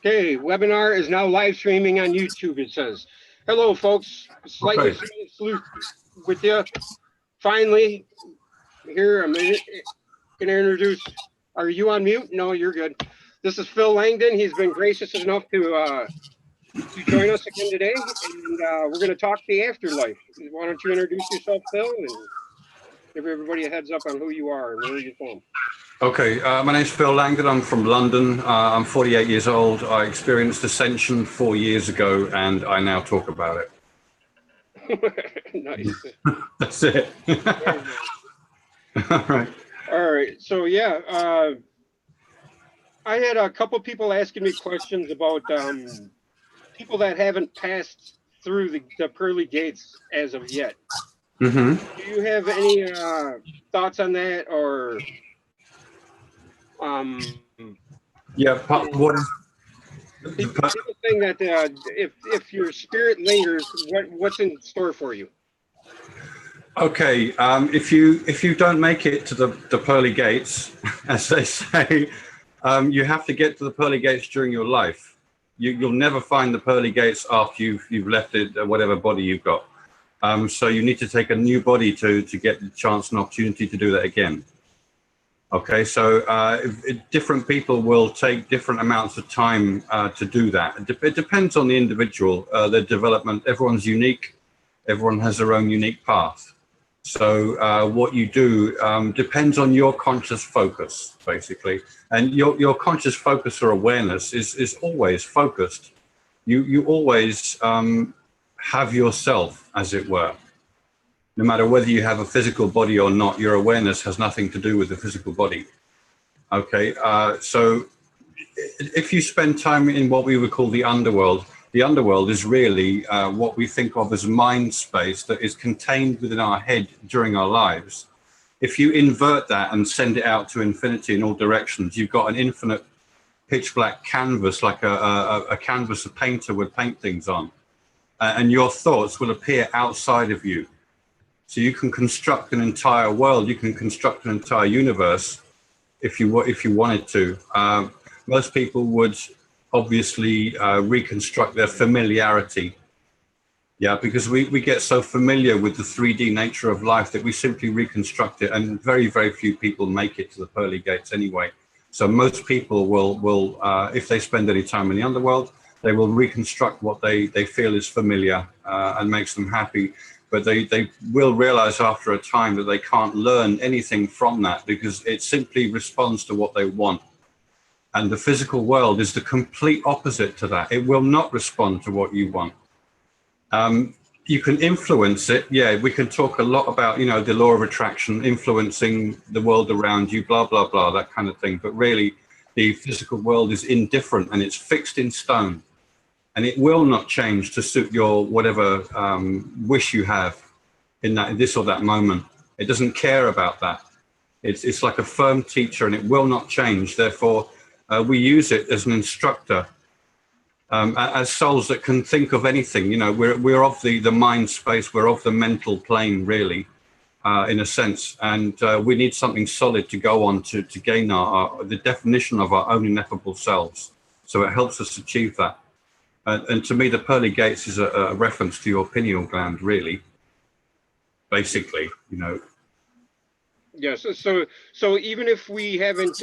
Okay, webinar is now live streaming on YouTube, it says. Hello, folks. Slightly Okay. salute with you. Finally, here, I'm going to introduce, are you on mute? No, you're good. This is Phil Langdon. He's been gracious enough to join us again today, and we're going to talk the afterlife. Why don't you introduce yourself, Phil, and give everybody a heads up on who you are and where you're from. Okay, my name's Phil Langdon. I'm from London. I'm 48 years old. I experienced ascension 4 years ago, and I now talk about it. Nice. That's it. All right. All right. So, yeah, I had a couple people asking me questions about people that haven't passed through the pearly gates as of yet. Mm-hmm. Do you have any thoughts on that, or Yeah. What is people saying that if your spirit lingers, what's in store for you? Okay. If you don't make it to the pearly gates, as they say, you have to get to the pearly gates during your life. You'll never find the pearly gates after you've left it, whatever body you've got. So you need to take a new body to get the chance and opportunity to do that again. Okay, so different people will take different amounts of time to do that. It depends on the individual, their development. Everyone's unique. Everyone has their own unique path. So what you do depends on your conscious focus, basically. And your conscious focus or awareness is always focused. You always have yourself, as it were. No matter whether you have a physical body or not, your awareness has nothing to do with the physical body. Okay, so if you spend time in what we would call the underworld is really what we think of as mind space that is contained within our head during our lives. If you invert that and send it out to infinity in all directions, you've got an infinite pitch black canvas, like a canvas a painter would paint things on. And your thoughts will appear outside of you. So you can construct an entire world, you can construct an entire universe if you wanted to. Most people would obviously reconstruct their familiarity. Yeah, because we get so familiar with the 3D nature of life that we simply reconstruct it, and very, very few people make it to the pearly gates anyway. So most people will if they spend any time in the underworld, they will reconstruct what they feel is familiar and makes them happy. But they will realize after a time that they can't learn anything from that because it simply responds to what they want. And the physical world is the complete opposite to that. It will not respond to what you want. You can influence it. Yeah, we can talk a lot about, the law of attraction, influencing the world around you, blah, blah, blah, that kind of thing. But really, the physical world is indifferent and it's fixed in stone. And it will not change to suit your whatever wish you have in this or that moment. It doesn't care about that. It's like a firm teacher, and it will not change. Therefore, we use it as an instructor, as souls that can think of anything. We're of the mind space. We're of the mental plane, really, in a sense. And we need something solid to go on to gain the definition of our own ineffable selves. So it helps us achieve that. And to me, the pearly gates is a reference to your pineal gland, really, basically, Yes. So even if we haven't,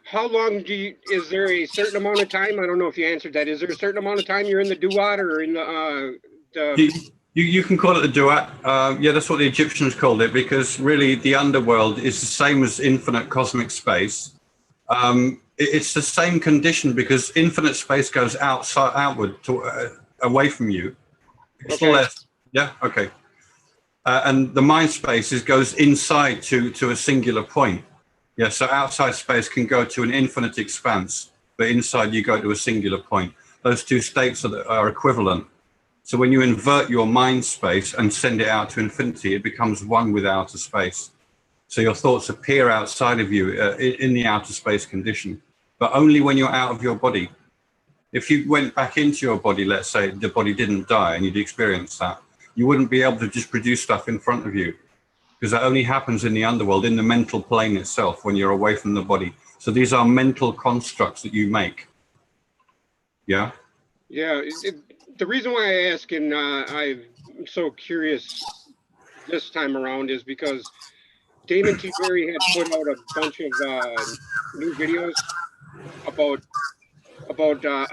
how long is there a certain amount of time? I don't know if you answered that. Is there a certain amount of time you're in the duat or in the You can call it the duat. Yeah, that's what the Egyptians called it, because really the underworld is the same as infinite cosmic space. It's the same condition because infinite space goes outward away from you. It's Okay. less. Yeah. Okay. And the mind space goes inside to a singular point. Yeah. So outside space can go to an infinite expanse, but inside you go to a singular point. Those two states are equivalent. So when you invert your mind space and send it out to infinity, it becomes one with outer space. So your thoughts appear outside of you in the outer space condition, but only when you're out of your body. If you went back into your body, let's say the body didn't die and you'd experience that, you wouldn't be able to just produce stuff in front of you, because that only happens in the underworld, in the mental plane itself, when you're away from the body. So these are mental constructs that you make. Yeah. Yeah. The reason why I ask, and I'm so curious this time around, is because Damon T. Berry had put out a bunch of new videos about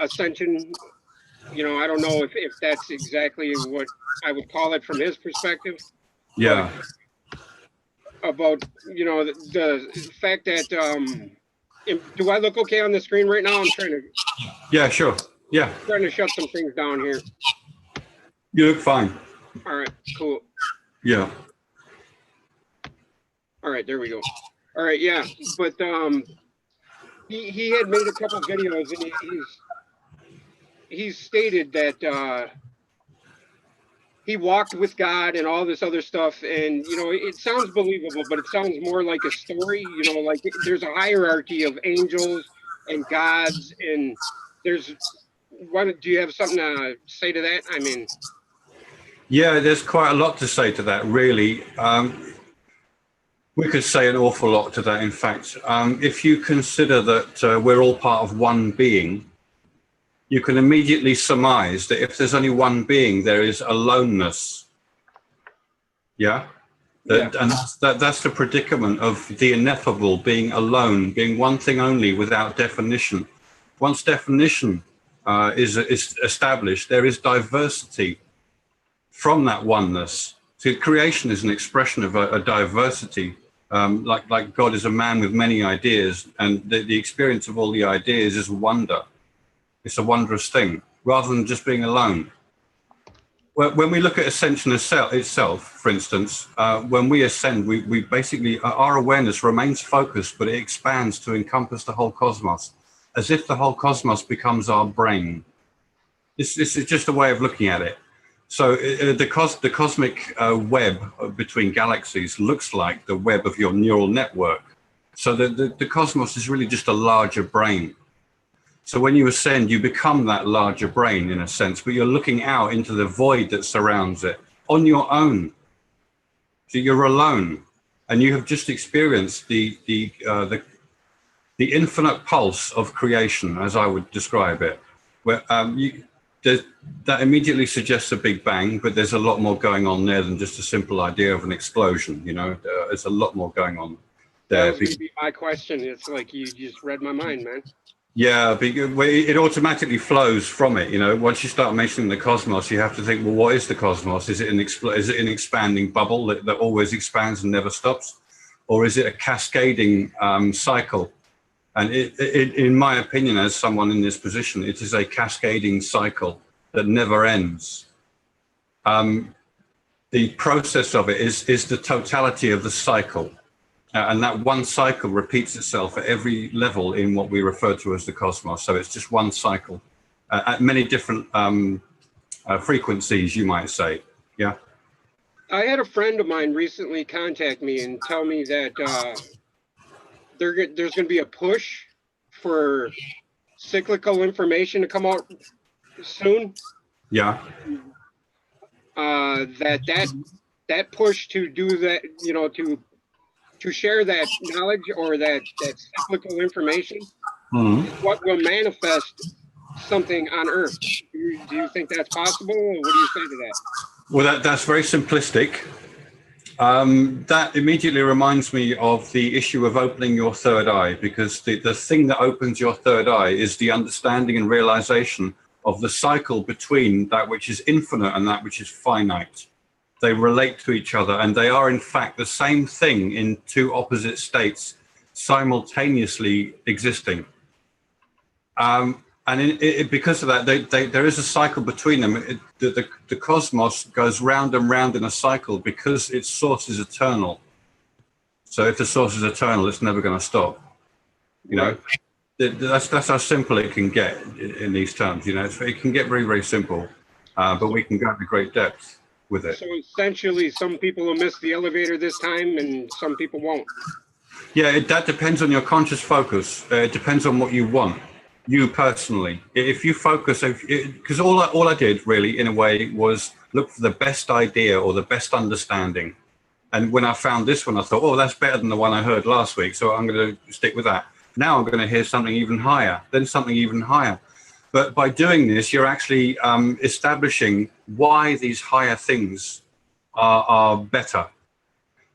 ascension. You know, I don't know if that's exactly what I would call it from his perspective, but Yeah. about the fact that do I look okay on the screen right now? I'm Yeah, sure. Yeah. trying to shut some things down here. You look fine. All right, cool. Yeah. All right, there we go. All right, yeah, but he had made a couple videos, and he's stated that he walked with God and all this other stuff, and it sounds believable, but it sounds more like a story. Like there's a hierarchy of angels and gods, and there's what? Do you have something to say to that? I mean, Yeah, there's quite a lot to say to that, really. We could say an awful lot to that, in fact. If you consider that we're all part of one being, you can immediately surmise that if there's only one being, there is aloneness. Yeah? yeah, And that's the predicament of the ineffable, being alone, being one thing only without definition. Once definition is established, there is diversity from that oneness. So creation is an expression of a diversity. Like God is a man with many ideas, and the experience of all the ideas is a wonder. It's a wondrous thing, rather than just being alone. When we look at ascension itself, for instance, when we ascend, we basically, our awareness remains focused, but it expands to encompass the whole cosmos, as if the whole cosmos becomes our brain. This is just a way of looking at it. So the cosmic web between galaxies looks like the web of your neural network. So the cosmos is really just a larger brain. So when you ascend, you become that larger brain in a sense, but you're looking out into the void that surrounds it on your own. So you're alone, and you have just experienced the infinite pulse of creation, as I would describe it. Where that immediately suggests a big bang, but there's a lot more going on there than just a simple idea of an explosion. There's a lot more going on there. that was going to be my question. It's like you just read my mind, man. Yeah, it automatically flows from it. Once you start mentioning the cosmos, you have to think, well, what is the cosmos? Is it an expanding bubble that always expands and never stops, or is it a cascading cycle? And in my opinion, as someone in this position, it is a cascading cycle that never ends. The process of it is the totality of the cycle. And that one cycle repeats itself at every level in what we refer to as the cosmos. So it's just one cycle at many different frequencies, you might say. Yeah. I had a friend of mine recently contact me and tell me that there's going to be a push for cyclical information to come out soon. Yeah. That push to do that, to share that knowledge or that cyclical information, Mm-hmm. is what will manifest something on Earth. Do you think that's possible, or what do you say to that? Well, that's very simplistic. That immediately reminds me of the issue of opening your third eye, because the thing that opens your third eye is the understanding and realization of the cycle between that which is infinite and that which is finite. They relate to each other, and they are in fact the same thing in two opposite states simultaneously existing. And because of that, there is a cycle between them. The cosmos goes round and round in a cycle because its source is eternal. So if the source is eternal, it's never going to stop. That's how simple it can get in these terms. It can get very, very simple, but we can go into great depth with it. So essentially, some people will miss the elevator this time, and some people won't. Yeah, that depends on your conscious focus. It depends on what you want. You personally, if you focus, because all I did really, in a way, was look for the best idea or the best understanding. And when I found this one, I thought, oh, that's better than the one I heard last week, so I'm going to stick with that. Now I'm going to hear something even higher, then something even higher. But by doing this, you're actually establishing why these higher things are better.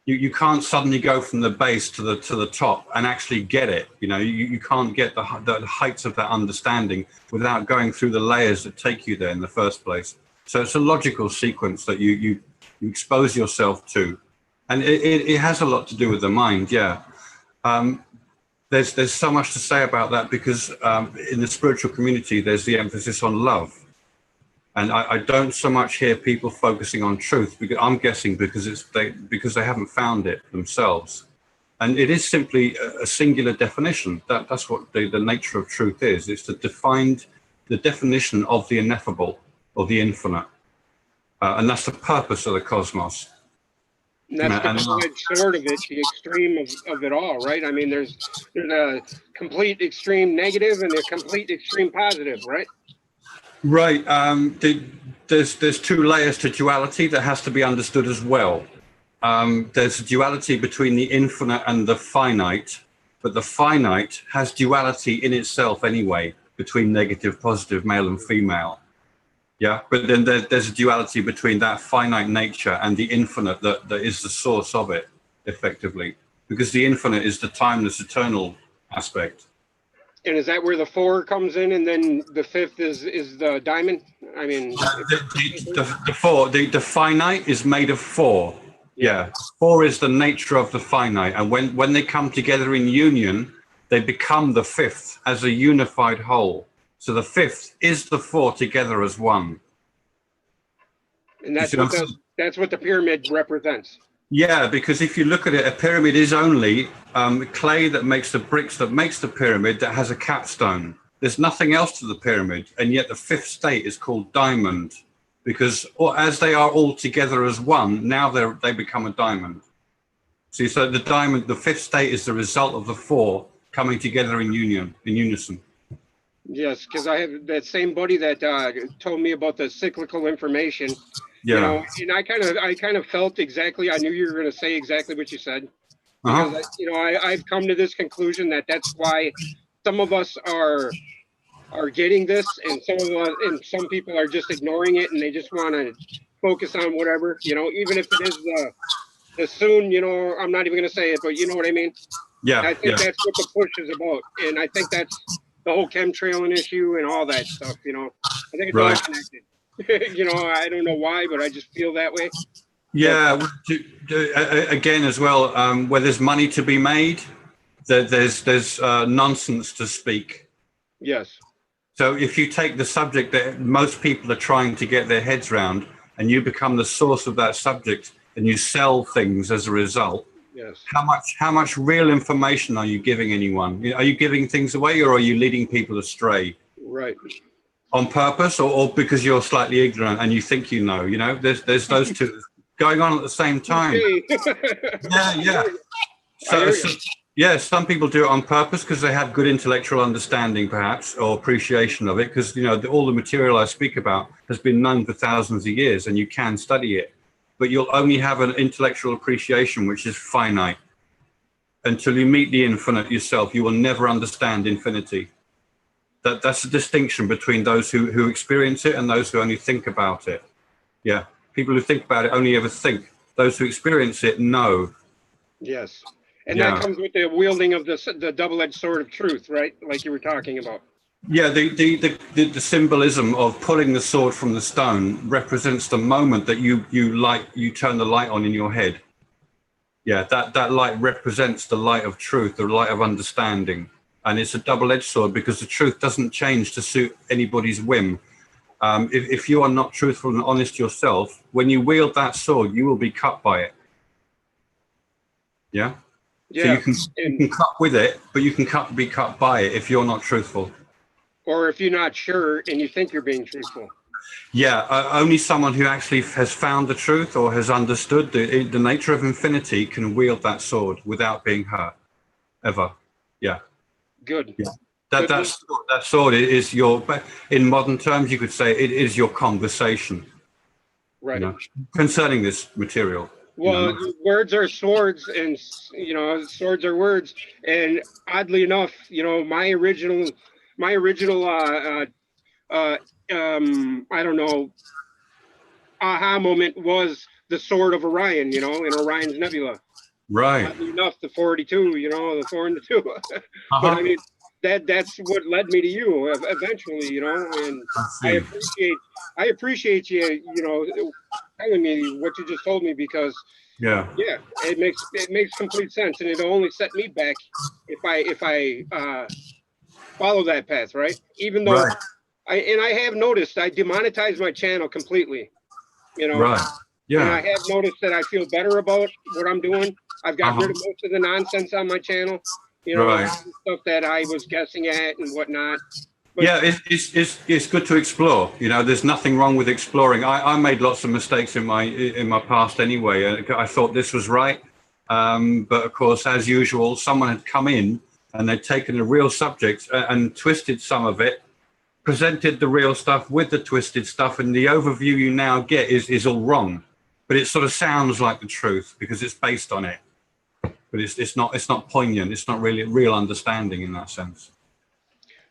You can't suddenly go from the base to the top and actually get it. You can't get the heights of that understanding without going through the layers that take you there in the first place. So it's a logical sequence that you expose yourself to, and it has a lot to do with the mind. Yeah. There's so much to say about that because in the spiritual community, there's the emphasis on love. And I don't so much hear people focusing on truth, because I'm guessing because they haven't found it themselves. And it is simply a singular definition. That's what the nature of truth is. It's to define the definition of the ineffable or the infinite. And that's the purpose of the cosmos. And that's the double-edged sword of it, the extreme of it all, right? I mean, there's a complete extreme negative and a complete extreme positive, right? Right. There's two layers to duality that has to be understood as well. There's a duality between the infinite and the finite, but the finite has duality in itself anyway, between negative, positive, male and female. Yeah, but then there's a duality between that finite nature and the infinite that is the source of it, effectively, because the infinite is the timeless, eternal aspect. And is that where the 4 comes in, and then the 5th is the diamond? I mean, the finite is made of 4. Yeah, 4 is the nature of the finite, and when they come together in union, they become the 5th as a unified whole. So the 5th is the 4 together as one. And that's what the pyramid represents. Yeah, because if you look at it, a pyramid is only clay that makes the bricks that makes the pyramid that has a capstone. There's nothing else to the pyramid, and yet the 5th state is called diamond, because as they are all together as one, now they become a diamond. See, so the diamond, the 5th state, is the result of the 4 coming together in unison. Yes, because I have that same buddy that told me about the cyclical information. Yeah. And I kind of felt exactly. I knew you were going to say exactly what you said, because I've come to this conclusion that's why some of us are getting this, and some people are just ignoring it, and they just want to focus on whatever, even if it is the soon. I'm not even going to say it, but you know what I mean. Yeah. I think that's what the push is about, and I think that's the whole chemtrailing issue and all that stuff. I think it's all connected. I don't know why, but I just feel that way. Yeah, again as well, where there's money to be made, there's nonsense to speak. Yes. So if you take the subject that most people are trying to get their heads around, and you become the source of that subject, and you sell things as a result, yes. How much real information are you giving anyone? Are you giving things away, or are you leading people astray? Right. On purpose, or because you're slightly ignorant and you think there's those two going on at the same time. Yeah. Some people do it on purpose because they have good intellectual understanding, perhaps, or appreciation of it, because all the material I speak about has been known for thousands of years, and you can study it, but you'll only have an intellectual appreciation which is finite. Until you meet the infinite yourself, you will never understand infinity. That's the distinction between those who experience it and those who only think about it. Yeah, people who think about it only ever think. Those who experience it know. Yes, and that comes with the wielding of the double-edged sword of truth, right? Like you were talking about. Yeah, the symbolism of pulling the sword from the stone represents the moment that you turn the light on in your head. Yeah, that light represents the light of truth, the light of understanding. And it's a double-edged sword because the truth doesn't change to suit anybody's whim. If you are not truthful and honest yourself, when you wield that sword, you will be cut by it. Yeah? Yeah. So you can cut with it, but you can be cut by it if you're not truthful. Or if you're not sure and you think you're being truthful. Yeah, only someone who actually has found the truth or has understood the nature of infinity can wield that sword without being hurt, ever. Yeah. Good. Yeah. That sword is in modern terms, you could say it is your conversation. Right. Concerning this material. Well, words are swords, and swords are words. And oddly enough, my original I don't know, aha moment was the Sword of Orion, you know, in Orion's Nebula. Right. Oddly enough, the 42, you know, the 4 and the 2. But I Uh-huh. mean, that's what led me to you eventually, you know, and I I see. appreciate I appreciate you, you know, telling me what you just told me because Yeah. yeah, it makes complete sense, and it'll only set me back if I follow that path, right? Even though Right. I have noticed I demonetized my channel completely, you know, Right. and Yeah. I have noticed that I feel better about what I'm doing. I've got rid Uh-huh. of most of the nonsense on my channel, you know, Right. all the stuff that I was guessing at and whatnot. But Yeah, it's good to explore. You know, there's nothing wrong with exploring. I made lots of mistakes in my past anyway. I thought this was right, but of course, as usual, someone had come in and they'd taken a real subject and twisted some of it, presented the real stuff with the twisted stuff, and the overview you now get is all wrong. But it sort of sounds like the truth because it's based on it. But it's not poignant. It's not really real understanding in that sense.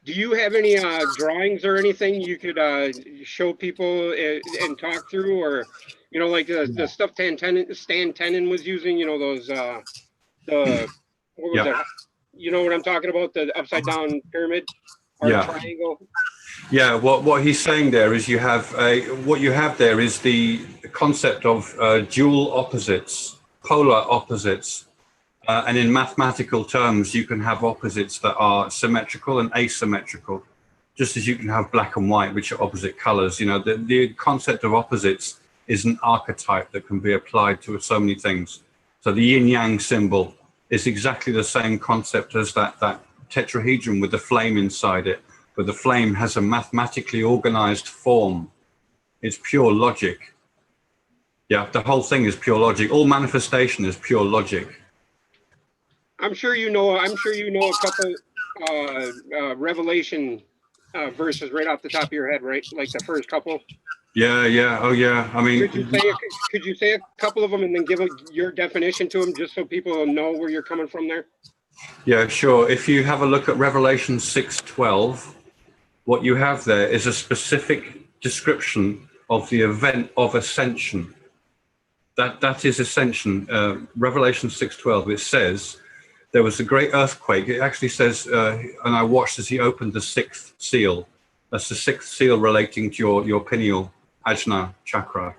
do you have any drawings or anything you could show people and talk through, or you know, like the stuff Stan Tenen was using? You know, those the what was Yeah. it? You know what I'm talking about? The upside down pyramid or Yeah. triangle. Yeah, what he's saying there is what you have there is the concept of dual opposites, polar opposites, and in mathematical terms, you can have opposites that are symmetrical and asymmetrical, just as you can have black and white, which are opposite colors. You know, the concept of opposites is an archetype that can be applied to so many things. So the yin yang symbol is exactly the same concept as that tetrahedron with the flame inside it, but the flame has a mathematically organized form. It's pure logic. Yeah, the whole thing is pure logic. All manifestation is pure logic. I'm sure you know. I'm sure you know a couple Revelation verses right off the top of your head, right? Like the first couple. Yeah, yeah, oh yeah. I mean, Could you say a couple of them and then give your definition to them, just so people know where you're coming from there? yeah, sure. If you have a look at Revelation 6:12, what you have there is a specific description of the event of ascension. That is ascension. Revelation 6:12. It says there was a great earthquake. It actually says, and I watched as he opened the sixth seal. That's the sixth seal relating to your pineal ajna chakra,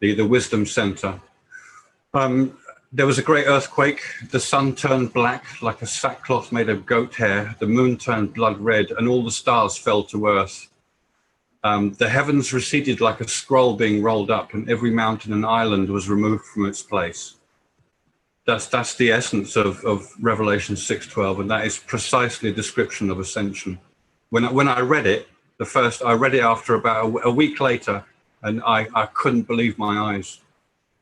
the wisdom center. There was a great earthquake. The sun turned black like a sackcloth made of goat hair. The moon turned blood red, and all the stars fell to earth. The heavens receded like a scroll being rolled up, and every mountain and island was removed from its place. That's the essence of Revelation 6:12, and that is precisely a description of ascension. When I read it, I read it after about a week later, and I couldn't believe my eyes.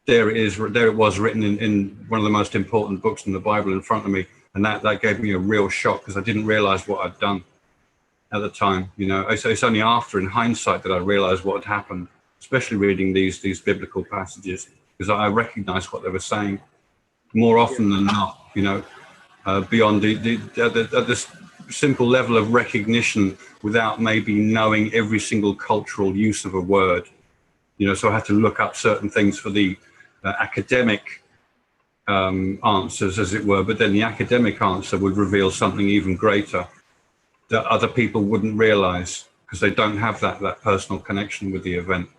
There it is. There it was written in one of the most important books in the Bible in front of me, and that gave me a real shock because I didn't realize what I'd done at the time. You know, it's only after, in hindsight, that I realized what had happened, especially reading these biblical passages, because I recognized what they were saying more often than not. You know, beyond the simple level of recognition without maybe knowing every single cultural use of a word. You know, so I had to look up certain things for the academic answers, as it were, but then the academic answer would reveal something even greater that other people wouldn't realize because they don't have that personal connection with the event,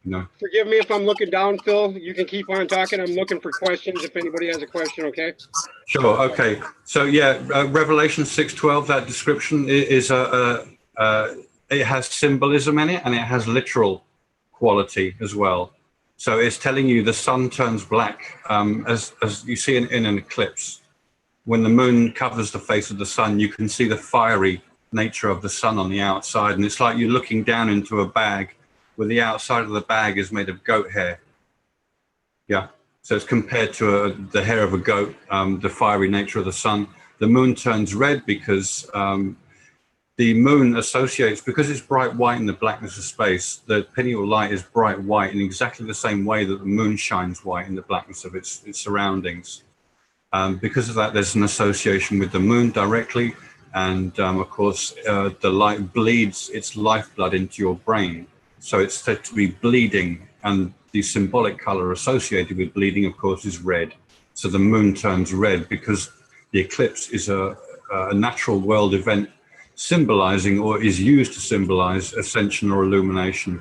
you know. Forgive me if I'm looking down, Phil. You can keep on talking. I'm looking for questions if anybody has a question, okay? Sure. Okay. So yeah, Revelation 6:12. That description is it has symbolism in it, and it has literal quality as well. So it's telling you the sun turns black, as you see in an eclipse. When the moon covers the face of the sun, you can see the fiery nature of the sun on the outside, and it's like you're looking down into a bag, where the outside of the bag is made of goat hair. Yeah. So it's compared to the hair of a goat, the fiery nature of the sun. The moon turns red because the moon associates, because it's bright white in the blackness of space, the pineal light is bright white in exactly the same way that the moon shines white in the blackness of its surroundings. Because of that, there's an association with the moon directly, And of course, the light bleeds its lifeblood into your brain. So it's said to be bleeding, and the symbolic color associated with bleeding, of course, is red. So the moon turns red because the eclipse is a natural world event symbolizing, or is used to symbolize, ascension or illumination,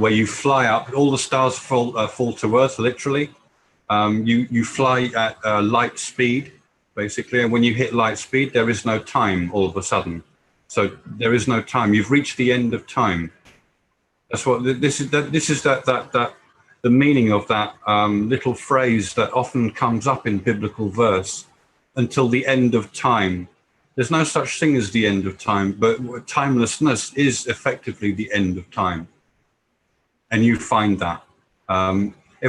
where you fly up. All the stars fall to earth, literally. You fly at light speed, basically, and when you hit light speed, there is no time all of a sudden. So there is no time. You've reached the end of time. That's what this is. The meaning of that little phrase that often comes up in biblical verse, until the end of time. There's no such thing as the end of time, but timelessness is effectively the end of time. And you find that.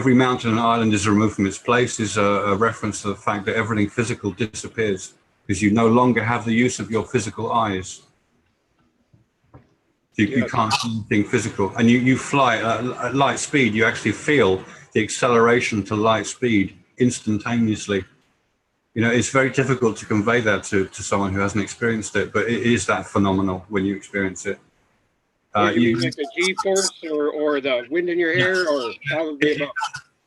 Every mountain and island is removed from its place is a reference to the fact that everything physical disappears because you no longer have the use of your physical eyes. You can't see anything physical. And you fly at light speed, you actually feel the acceleration to light speed instantaneously. You know, it's very difficult to convey that to someone who hasn't experienced it, but it is that phenomenal when you experience it. You like the G-force or the wind in your hair, or probably about?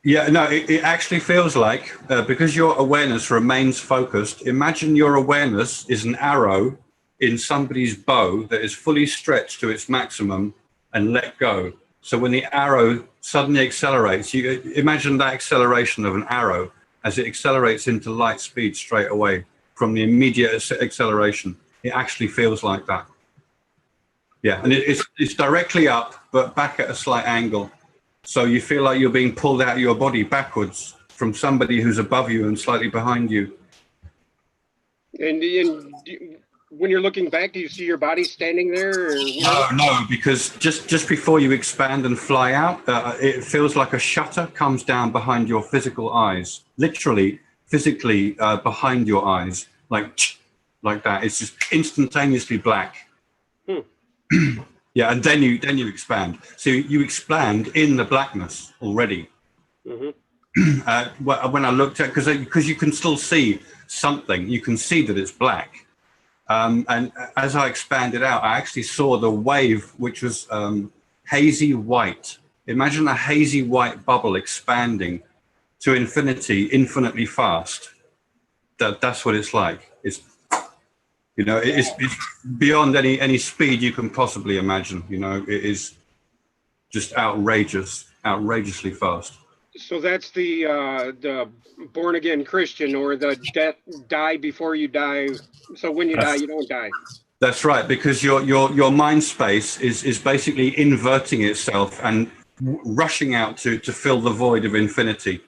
Yeah, no, it actually feels like, because your awareness remains focused, imagine your awareness is an arrow in somebody's bow that is fully stretched to its maximum and let go. So when the arrow suddenly accelerates, you imagine that acceleration of an arrow as it accelerates into light speed straight away from the immediate acceleration. It actually feels like that. Yeah, and it's directly up, but back at a slight angle. So you feel like you're being pulled out of your body backwards from somebody who's above you and slightly behind you. And when you're looking back, do you see your body standing there? No, because just before you expand and fly out, it feels like a shutter comes down behind your physical eyes, literally, physically behind your eyes, like that. It's just instantaneously black. Yeah, and then you expand. So you expand in the blackness already. When I looked at, because you can still see something, you can see that it's black. And as I expanded out, I actually saw the wave, which was hazy white. Imagine a hazy white bubble expanding to infinity, infinitely fast. That's what it's like. It's, you know, it's beyond any speed you can possibly imagine. You know, it is just outrageously fast. So that's the born again Christian, or the die before you die. So when you die, you don't die. That's right, because your mind space is basically inverting itself and rushing out to fill the void of infinity.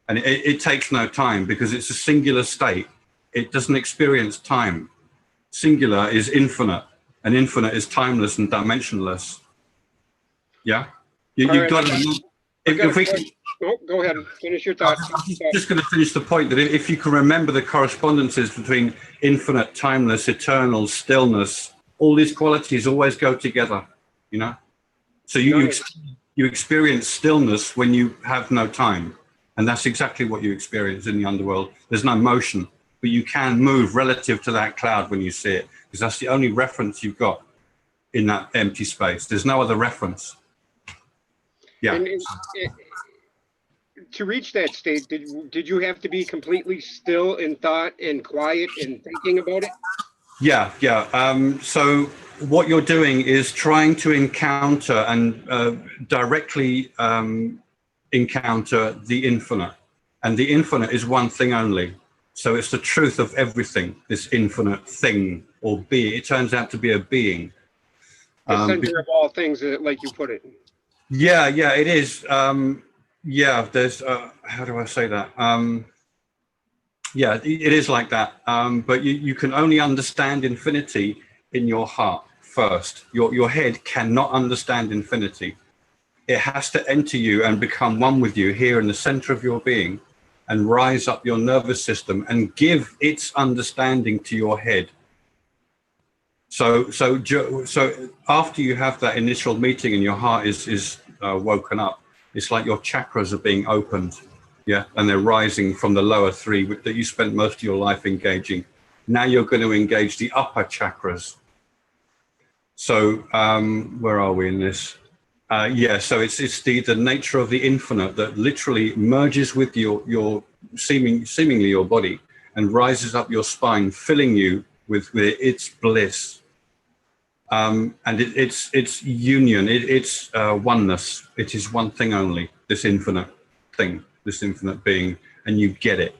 And it takes no time because it's a singular state. It doesn't experience time. Singular is infinite, and infinite is timeless and dimensionless. Yeah? You've got to... If we can, go ahead and finish your thought. I'm just going to finish the point that if you can remember the correspondences between infinite, timeless, eternal, stillness, all these qualities always go together, you know? So you experience stillness when you have no time. And that's exactly what you experience in the underworld. There's no motion, but you can move relative to that cloud when you see it, because that's the only reference you've got in that empty space. There's no other reference. Yeah. To reach that state, did you have to be completely still in thought and quiet and thinking about it? Yeah. So what you're doing is trying to encounter and directly encounter the infinite. And the infinite is one thing only. So it's the truth of everything, this infinite thing or being. It turns out to be a being. The center of all things, like you put it. Yeah, it is. There's, how do I say that? Yeah, it is like that. But you can only understand infinity in your heart first. Your head cannot understand infinity. It has to enter you and become one with you here in the center of your being and rise up your nervous system and give its understanding to your head. So after you have that initial meeting and your heart is woken up, it's like your chakras are being opened, yeah, and they're rising from the lower three that you spent most of your life engaging. Now you're going to engage the upper chakras. So where are we in this? Yeah, so it's the nature of the infinite that literally merges with your seemingly your body and rises up your spine, filling you with its bliss. And it's union, it's oneness. It is one thing only, this infinite thing, this infinite being, and you get it.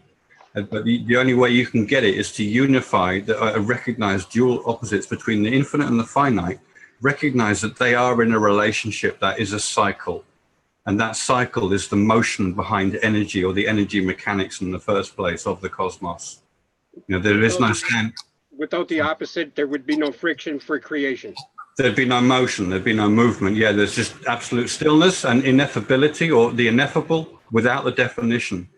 But the only way you can get it is to unify, recognize dual opposites between the infinite and the finite, recognize that they are in a relationship that is a cycle. And that cycle is the motion behind energy, or the energy mechanics in the first place of the cosmos. You know, there is no stand. Without the opposite, there would be no friction for creation. There'd be no motion, there'd be no movement. Yeah, there's just absolute stillness and ineffability, or the ineffable, without the definition.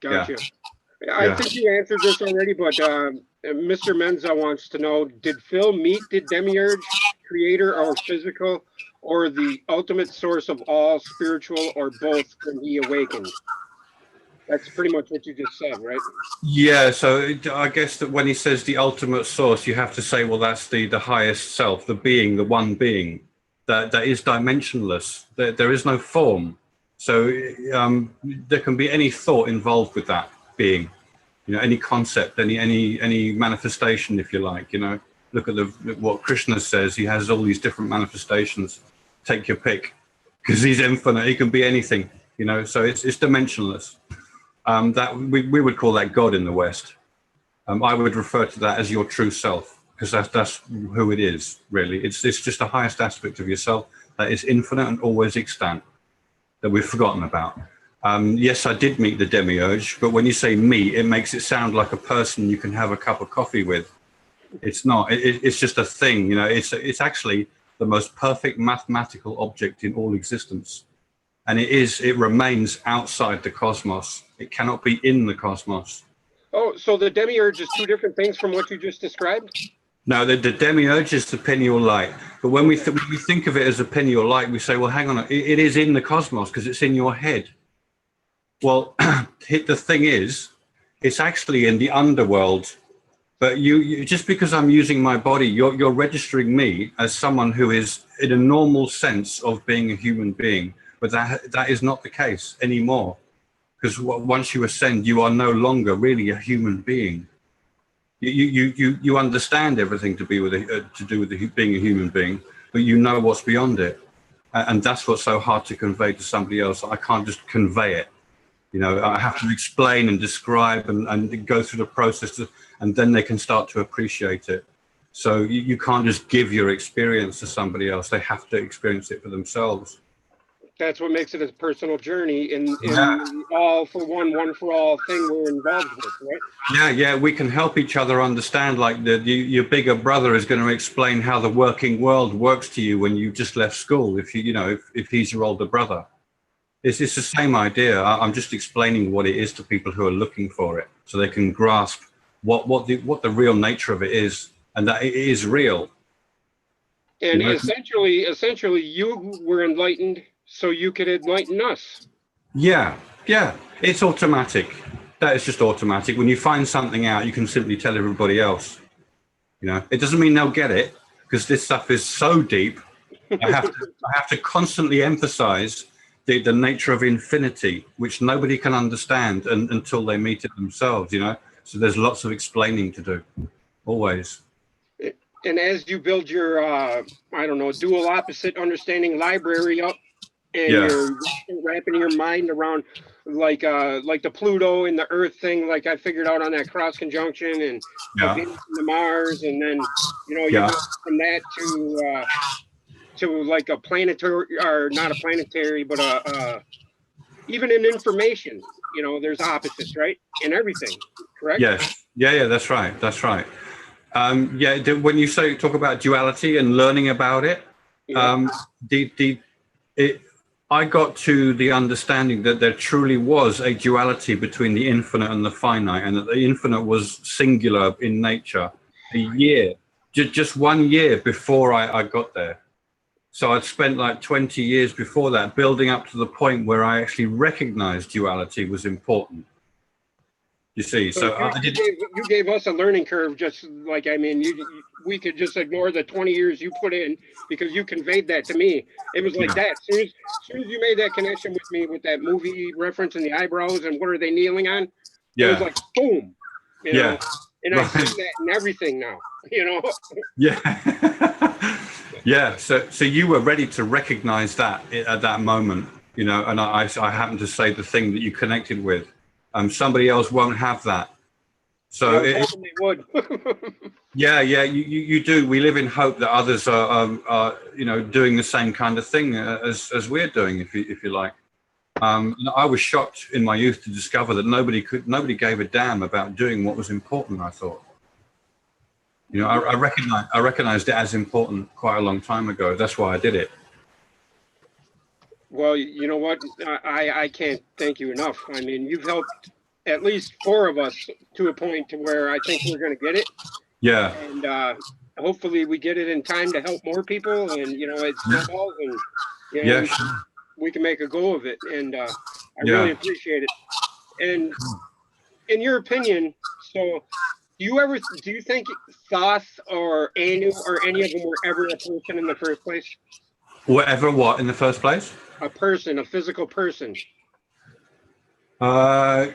Gotcha. Yeah. I think you answered this already, but Mr. Menza wants to know, did Phil meet the demiurge, creator or physical, or the ultimate source of all, spiritual, or both, when he awakened? That's pretty much what you just said, right? Yeah, so I guess that when he says the ultimate source, you have to say, well, that's the highest self, the being, the one being, that is dimensionless. There is no form. So there can be any thought involved with that being, you know, any concept, any manifestation, if you like. You know, look at what Krishna says. He has all these different manifestations. Take your pick, because he's infinite. He can be anything. You know, so it's dimensionless. That we would call that God in the West. I would refer to that as your true self, because that's who it is. Really, it's just the highest aspect of yourself that is infinite and always extant, that we've forgotten about. Yes, I did meet the demiurge, but when you say meet, it makes it sound like a person you can have a cup of coffee with. It's not. It's just a thing. You know, it's actually the most perfect mathematical object in all existence, and it remains outside the cosmos. It cannot be in the cosmos. Oh, so the demiurge is two different things from what you just described? No, the demiurge is the pineal light. But when we think of it as a pineal light, we say, well, hang on, it is in the cosmos because it's in your head. Well, the thing is, it's actually in the underworld. But you just because I'm using my body, you're registering me as someone who is in a normal sense of being a human being. But that is not the case anymore. Because once you ascend, you are no longer really a human being. You understand everything to do with being a human being, but you know what's beyond it, and that's what's so hard to convey to somebody else. I can't just convey it. You know, I have to explain and describe and go through the process, and then they can start to appreciate it. So you can't just give your experience to somebody else. They have to experience it for themselves. That's what makes it a personal journey in all for one for all thing we're involved with, right? Yeah, we can help each other understand. Like your bigger brother is going to explain how the working world works to you when you just left school. If if he's your older brother, it's the same idea. I'm just explaining what it is to people who are looking for it, so they can grasp what the real nature of it is, and that it is real. And essentially, you were enlightened so you could enlighten us. Yeah, it's automatic. That is just automatic. When you find something out, you can simply tell everybody else. You know, it doesn't mean they'll get it, because this stuff is so deep. I have to constantly emphasize the nature of infinity, which nobody can understand until they meet it themselves. You know, so there's lots of explaining to do, always. And as you build your dual opposite understanding library up, and you're wrapping your mind around like the Pluto and the Earth thing, like I figured out on that cross conjunction, and Venus and the Mars, and then you go from that to like a planetary, or not a planetary, but even in information, there's opposites, right? In everything, correct? Yes. Yeah, that's right. When you talk about duality and learning about it, I got to the understanding that there truly was a duality between the infinite and the finite, and that the infinite was singular in nature. Just 1 year before I got there. So I'd spent like 20 years before that building up to the point where I actually recognized duality was important. You see, So so I did. you gave us a learning curve, just like, I mean, we could just ignore the 20 years you put in because you conveyed that to me. It was like Yeah, that. As soon as you made that connection with me with that movie reference and the eyebrows and what are they kneeling on, it was yeah, like boom, you know. yeah, And I see right, that in everything now, you know. yeah, yeah. So you were ready to recognize that at that moment, you know, and I happened to say the thing that you connected with. Somebody else won't have that. I So was hoping they would. yeah, yeah, you do. We live in hope that others are you know, doing the same kind of thing as we're doing, if you like. I was shocked in my youth to discover that nobody gave a damn about doing what was important. I thought, you know, I recognized it as important quite a long time ago. That's why I did it. Well, you know what? I can't thank you enough. I mean, you've helped at least four of us to a point to where I think we're going to get it. Yeah, And hopefully we get it in time to help more people, and you know it snowballs, and you know yeah, sure. we can make a go of it. And I really Yeah. appreciate it. And in your opinion, so do you think Thoth or Anu or any of them were ever a person in the first place? Whatever, what in the first place? A person, a physical person. Uh,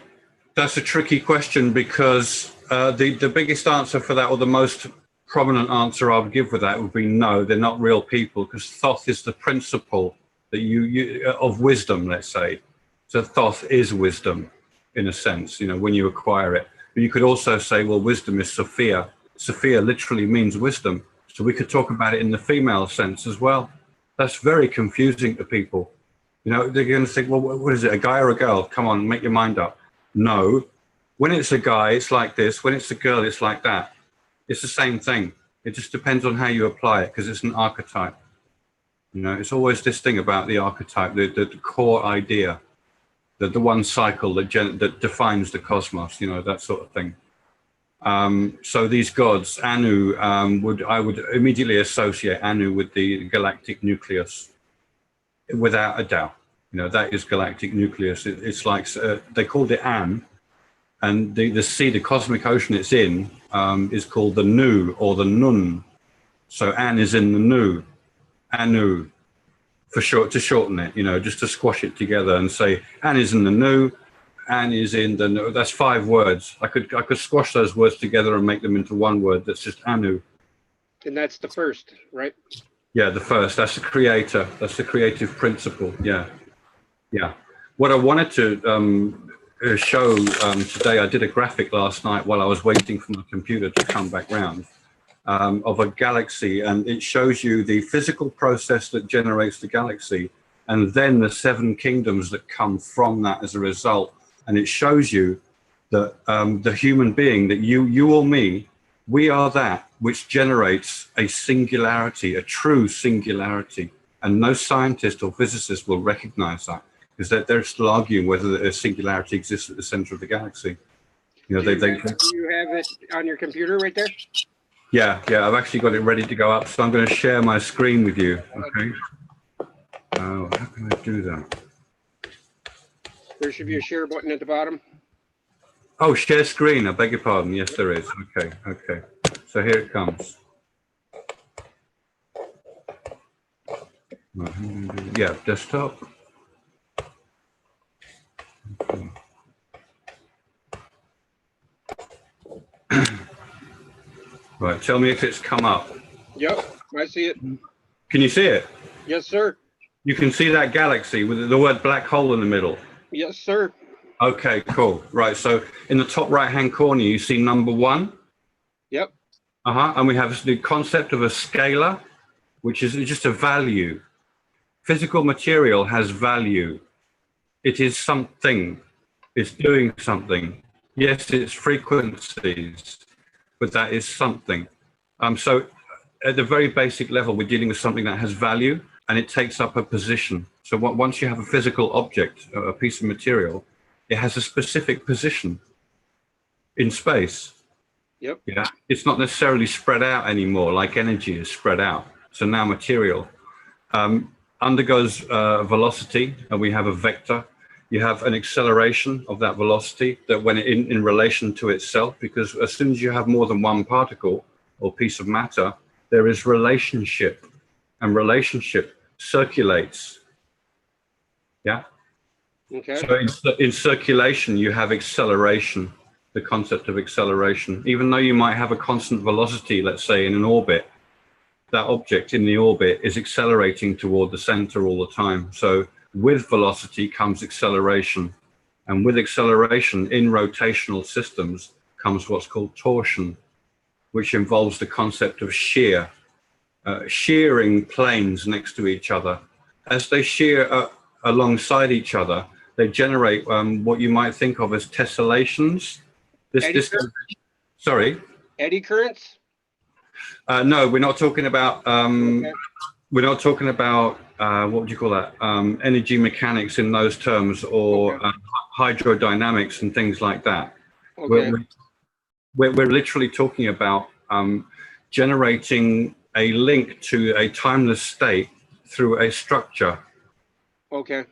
that's a tricky question because the biggest answer for that, or the most prominent answer I would give with that, would be no, they're not real people, because Thoth is the principle that you of wisdom, let's say. So Thoth is wisdom, in a sense, you know, when you acquire it. But you could also say, well, wisdom is Sophia. Sophia literally means wisdom. So we could talk about it in the female sense as well. That's very confusing to people. You know, they're going to think, well, what is it, a guy or a girl? Come on, make your mind up. No. When it's a guy, it's like this. When it's a girl, it's like that. It's the same thing. It just depends on how you apply it, because it's an archetype. You know, it's always this thing about the archetype, the core idea, the one cycle that defines the cosmos, you know, that sort of thing. So these gods, Anu, I would immediately associate Anu with the galactic nucleus, without a doubt. You know, that is galactic nucleus. It's like, they called it An, and the sea, the cosmic ocean it's in, is called the Nu or the Nun. So An is in the Nu, Anu, for short, to shorten it, you know, just to squash it together and say An is in the Nu, An is in the Nu. That's 5 words. I could squash those words together and make them into one word. That's just Anu. And that's the first, right? Yeah, the first. That's the creator. That's the creative principle. Yeah, yeah. What I wanted to show today, I did a graphic last night while I was waiting for my computer to come back round, of a galaxy, and it shows you the physical process that generates the galaxy, and then the 7 kingdoms that come from that as a result. And it shows you that the human being, that you or me, we are that which generates a singularity, a true singularity. And no scientist or physicist will recognize that, because they're still arguing whether a singularity exists at the center of the galaxy. You know, Do you have it on your computer right there? yeah, I've actually got it ready to go up. So I'm going to share my screen with you. Okay. Oh, how can I do that? There should be a share button at the bottom. Oh, share screen. I beg your pardon. Yes, there is. Okay. So here it comes. Yeah, desktop. Okay. Right, tell me if it's come up. Yep, I see it. Can you see it? Yes, sir. You can see that galaxy with the word black hole in the middle. Yes, sir. Okay, cool. Right, so in the top right-hand corner, you see number 1. Yep. And we have the concept of a scalar, which is just a value. Physical material has value. It is something. It's doing something. Yes, it's frequencies, but that is something. So at the very basic level, we're dealing with something that has value, and it takes up a position. So once you have a physical object, a piece of material, it has a specific position in space. Yep. Yeah, it's not necessarily spread out anymore like energy is spread out. So now material undergoes velocity, and we have a vector. you have an acceleration of that velocity that when in relation to itself, because as soon as you have more than one particle or piece of matter, there is relationship, and relationship circulates. Yeah. Okay. So in circulation, you have acceleration, the concept of acceleration. Even though you might have a constant velocity, let's say in an orbit, that object in the orbit is accelerating toward the center all the time. So with velocity comes acceleration. And with acceleration in rotational systems comes what's called torsion, which involves the concept of shear, shearing planes next to each other. As they shear alongside each other, they generate what you might think of as tessellations. Sorry? Eddy currents? No, we're not talking about Okay. we're not talking about what would you call that? Energy mechanics in those terms, or Okay. hydrodynamics and things like that. Okay. We're literally talking about generating a link to a timeless state through a structure. Okay.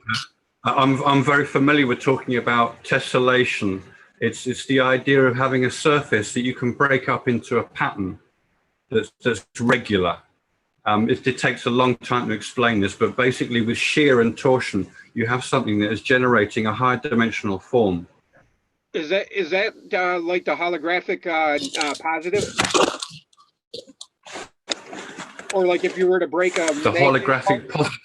I'm very familiar with talking about tessellation. It's the idea of having a surface that you can break up into a pattern that's regular. It takes a long time to explain this, but basically with shear and torsion, you have something that is generating a high dimensional form. Is that like the holographic positive? Or like if you were to break a The holographic positive.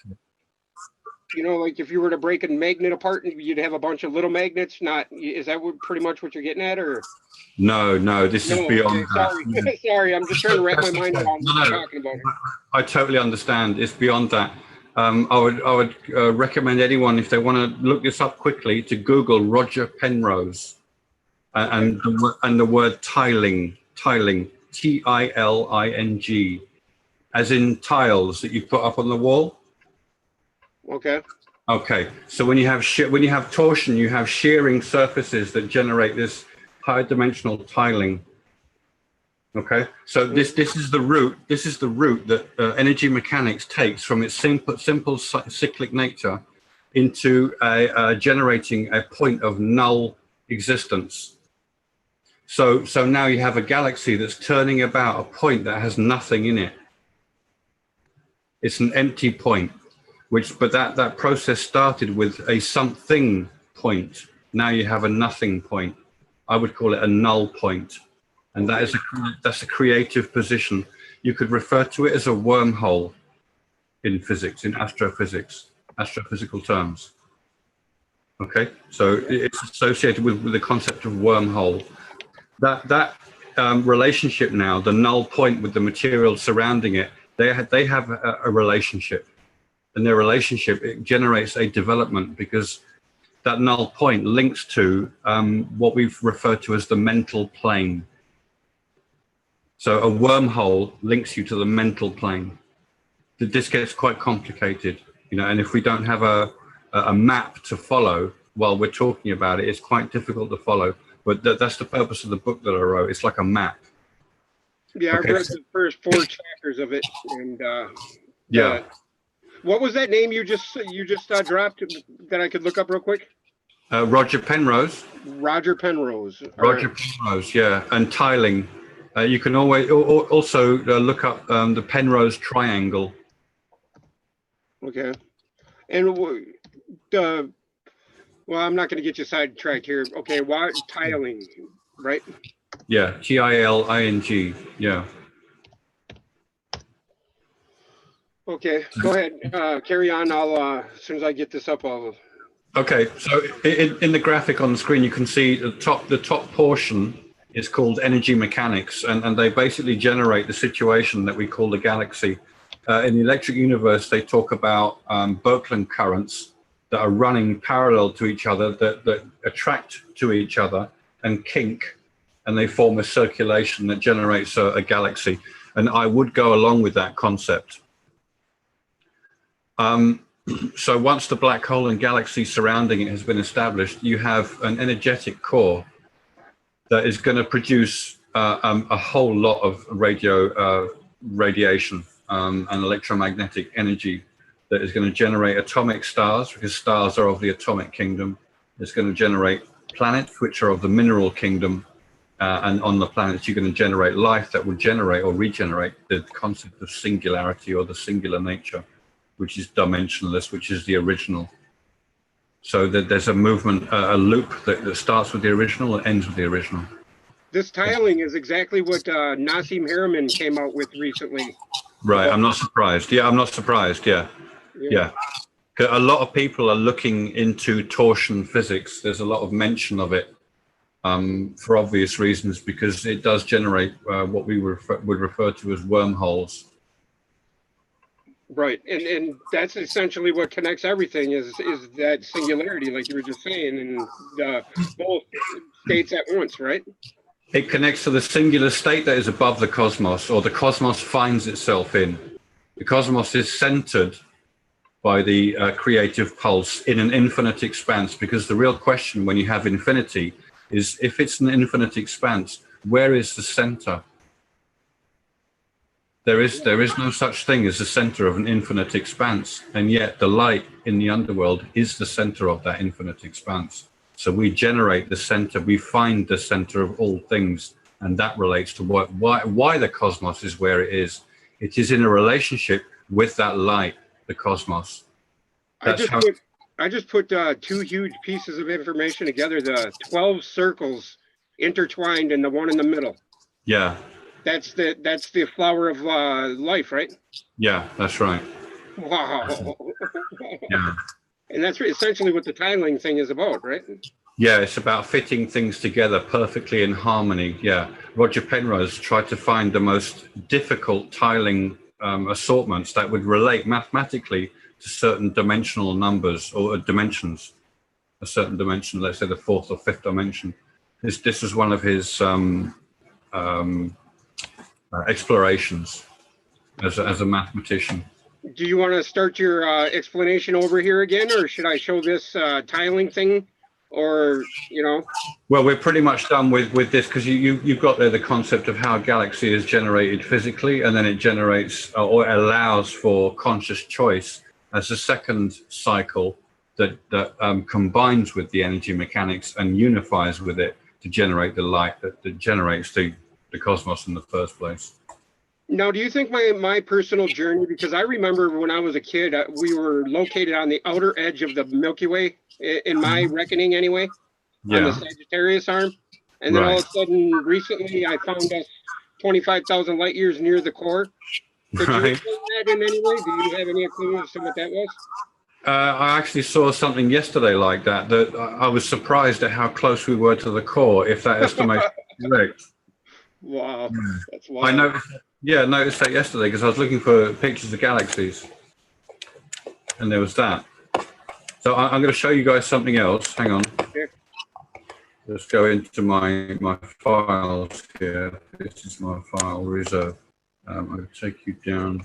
You know, like if you were to break a magnet apart, you'd have a bunch of little magnets. Is that pretty much what you're getting at, or? No, this is beyond okay, sorry. that. Sorry, I'm just trying to wrap my mind around what you're talking about. I totally understand. It's beyond that. I would recommend anyone, if they want to look this up quickly, to Google Roger Penrose and the word tiling, tiling, T-I-L-I-N-G, as in tiles that you put up on the wall. Okay. Okay. So when you have torsion, you have shearing surfaces that generate this high dimensional tiling. Okay, so this is the route. This is the route that energy mechanics takes from its simple cyclic nature into generating a point of null existence. So now you have a galaxy that's turning about a point that has nothing in it. It's an empty point, but that process started with a something point. Now you have a nothing point. I would call it a null point. And that's a creative position. You could refer to it as a wormhole in physics, in astrophysics, astrophysical terms. Okay, so it's associated with the concept of wormhole. That relationship now, the null point with the material surrounding it, they have a relationship, and their relationship, it generates a development, because that null point links to what we've referred to as the mental plane. So a wormhole links you to the mental plane. This gets quite complicated, you know, and if we don't have a map to follow while we're talking about it, it's quite difficult to follow. But that's the purpose of the book that I wrote. It's like a map. Yeah, Okay. I read the first 4 chapters of it, and yeah. What was that name you just dropped that I could look up real quick? Roger Penrose. Roger Penrose. Roger Penrose, yeah, and tiling. You can always also look up the Penrose triangle. Okay, and well, I'm not going to get you sidetracked here. Okay, why tiling, right? Yeah, T-I-L-I-N-G. Yeah. Okay, go ahead. Carry on. I'll as soon as I get this up, I'll. Okay, so in the graphic on the screen, you can see the top portion is called energy mechanics, and they basically generate the situation that we call the galaxy. In the electric universe, they talk about Birkeland currents that are running parallel to each other, that attract to each other and kink, and they form a circulation that generates a galaxy. And I would go along with that concept. So once the black hole and galaxy surrounding it has been established, you have an energetic core that is going to produce a whole lot of radiation and electromagnetic energy that is going to generate atomic stars, because stars are of the atomic kingdom, It's going to generate planets, which are of the mineral kingdom. And on the planets, you're going to generate life that will generate or regenerate the concept of singularity or the singular nature, which is dimensionless, which is the original. So that there's a movement, a loop that starts with the original and ends with the original. This tiling is exactly what Nassim Haramein came out with recently. Right. I'm not surprised. Yeah, I'm not surprised. Yeah. Yeah. A lot of people are looking into torsion physics. There's a lot of mention of it for obvious reasons, because it does generate what we would refer to as wormholes. Right, and that's essentially what connects everything is that singularity, like you were just saying, and both states at once, right? It connects to the singular state that is above the cosmos, or the cosmos finds itself in. The cosmos is centered by the creative pulse in an infinite expanse, because the real question when you have infinity is, if it's an infinite expanse, where is the center? There is no such thing as the center of an infinite expanse, and yet the light in the underworld is the center of that infinite expanse. So we generate the center, we find the center of all things, and that relates to why the cosmos is where it is. It is in a relationship with that light, the cosmos. I just put two huge pieces of information together, the 12 circles intertwined and the one in the middle. Yeah. That's the flower of life, right? Yeah, that's right. Wow. Yeah. And that's essentially what the tiling thing is about, right? Yeah, it's about fitting things together perfectly in harmony. Yeah. Roger Penrose tried to find the most difficult tiling assortments that would relate mathematically to certain dimensional numbers or dimensions, a certain dimension, let's say the fourth or fifth dimension. This was one of his explorations as a mathematician. Do you want to start your explanation over here again, or should I show this tiling thing, or Well, we're pretty much done with this, because you've got there the concept of how a galaxy is generated physically, and then it generates or allows for conscious choice as a second cycle that combines with the energy mechanics and unifies with it to generate the light that generates the cosmos in the first place. Now, do you think my personal journey, because I remember when I was a kid, we were located on the outer edge of the Milky Way, in my reckoning anyway, on the Sagittarius arm. And then all of a sudden, recently, I found us 25,000 light years near the core. Could you explain that in any way? Do you have any clue as to what that was? I actually saw something yesterday like that I was surprised at how close we were to the core, if that estimation is correct. Wow, that's wild. I noticed that yesterday, because I was looking for pictures of galaxies, and there was that. So I'm going to show you guys something else. Hang on. Okay. Let's go into my files here. This is my file reserve. I'm going to take you down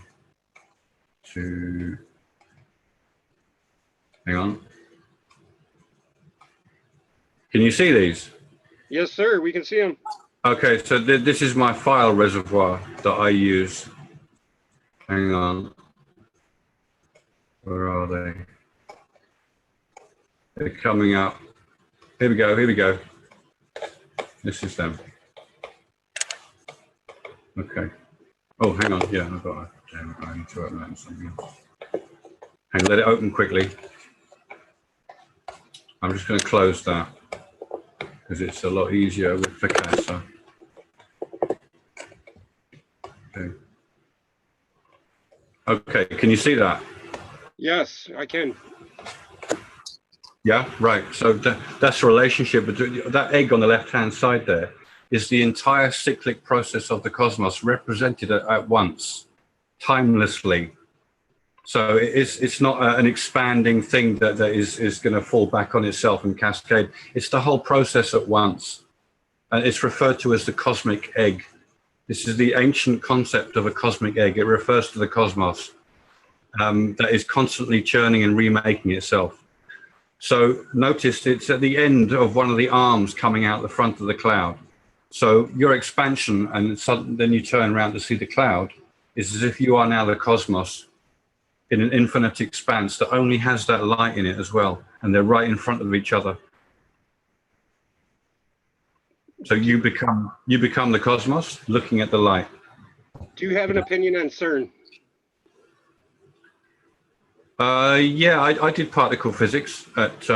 to, hang on. Can you see these? Yes, sir, we can see them. Okay, so this is my file reservoir that I use. Hang on. Where are they? They're coming up. Here we go. This is them. Okay. Oh, hang on. Yeah, I've got it. Damn it, I need to open that in something else. Hang on, let it open quickly. I'm just going to close that, because it's a lot easier with Picasso. Okay, can you see that? Yes, I can. Yeah, right. So that's the relationship between that egg on the left-hand side there is the entire cyclic process of the cosmos represented at once, timelessly. So it's not an expanding thing that is going to fall back on itself and cascade. It's the whole process at once. And it's referred to as the cosmic egg. This is the ancient concept of a cosmic egg. It refers to the cosmos that is constantly churning and remaking itself. So notice it's at the end of one of the arms coming out the front of the cloud. So your expansion, and then you turn around to see the cloud, is as if you are now the cosmos in an infinite expanse that only has that light in it as well. And they're right in front of each other. So you become the cosmos looking at the light. Do you have an opinion on CERN? Yeah, I did particle physics at.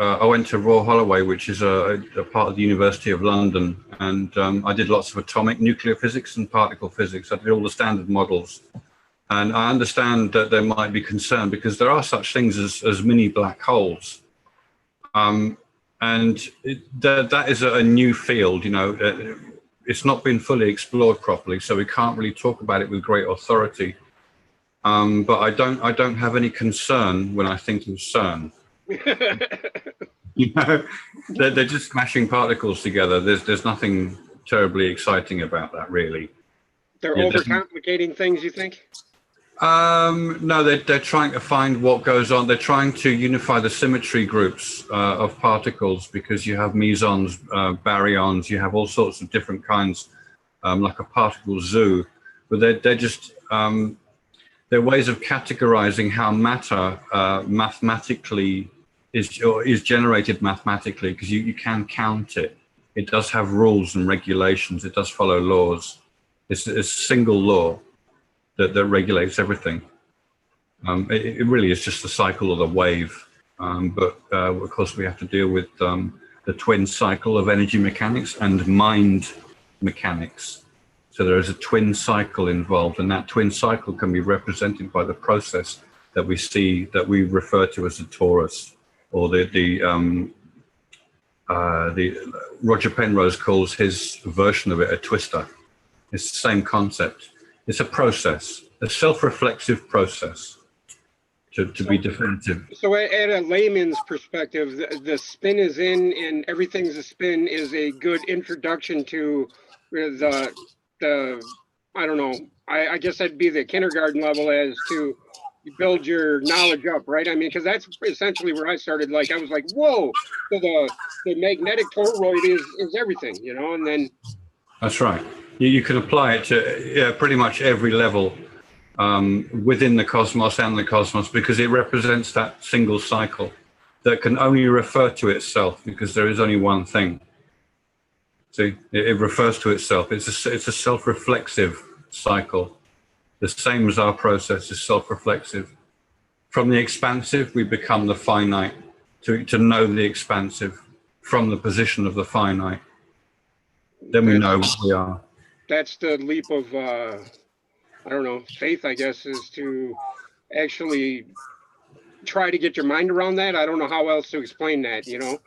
I went to Royal Holloway, which is a part of the University of London, and I did lots of atomic nuclear physics and particle physics. I did all the standard models, and I understand that there might be concern because there are such things as mini black holes, and that is a new field. You know, it's not been fully explored properly, so we can't really talk about it with great authority. But I don't have any concern when I think of CERN. You know, they're just smashing particles together. There's nothing terribly exciting about that, really. They're Yeah, overcomplicating things, you think? no, they're trying to find what goes on. They're trying to unify the symmetry groups of particles because you have mesons, baryons, you have all sorts of different kinds, like a particle zoo. But they're just they're ways of categorizing how matter mathematically is generated mathematically, because you can count it. It does have rules and regulations. It does follow laws. It's a single law that regulates everything. It really is just the cycle of the wave. But of course, we have to deal with the twin cycle of energy mechanics and mind mechanics. So there is a twin cycle involved, and that twin cycle can be represented by the process that we see, that we refer to as a torus, or the Roger Penrose calls his version of it a twister. It's the same concept. It's a process, a self-reflexive process, to be definitive. So at a layman's perspective, the spin is in and everything's a spin is a good introduction to the I don't know, I guess that'd be the kindergarten level as to build your knowledge up, right? I mean, because that's essentially where I started. Like, I was like, whoa, so the magnetic toroid is everything, you know, and then. That's right. You can apply it to pretty much every level within the cosmos and the cosmos, because it represents that single cycle that can only refer to itself, because there is only one thing. See, it refers to itself. It's a self-reflexive cycle. The same as our process is self-reflexive. From the expansive, we become the finite to know the expansive from the position of the finite. Then we know what we are. That's the leap of, I don't know, faith, I guess, is to actually try to get your mind around that. I don't know how else to explain that, you know,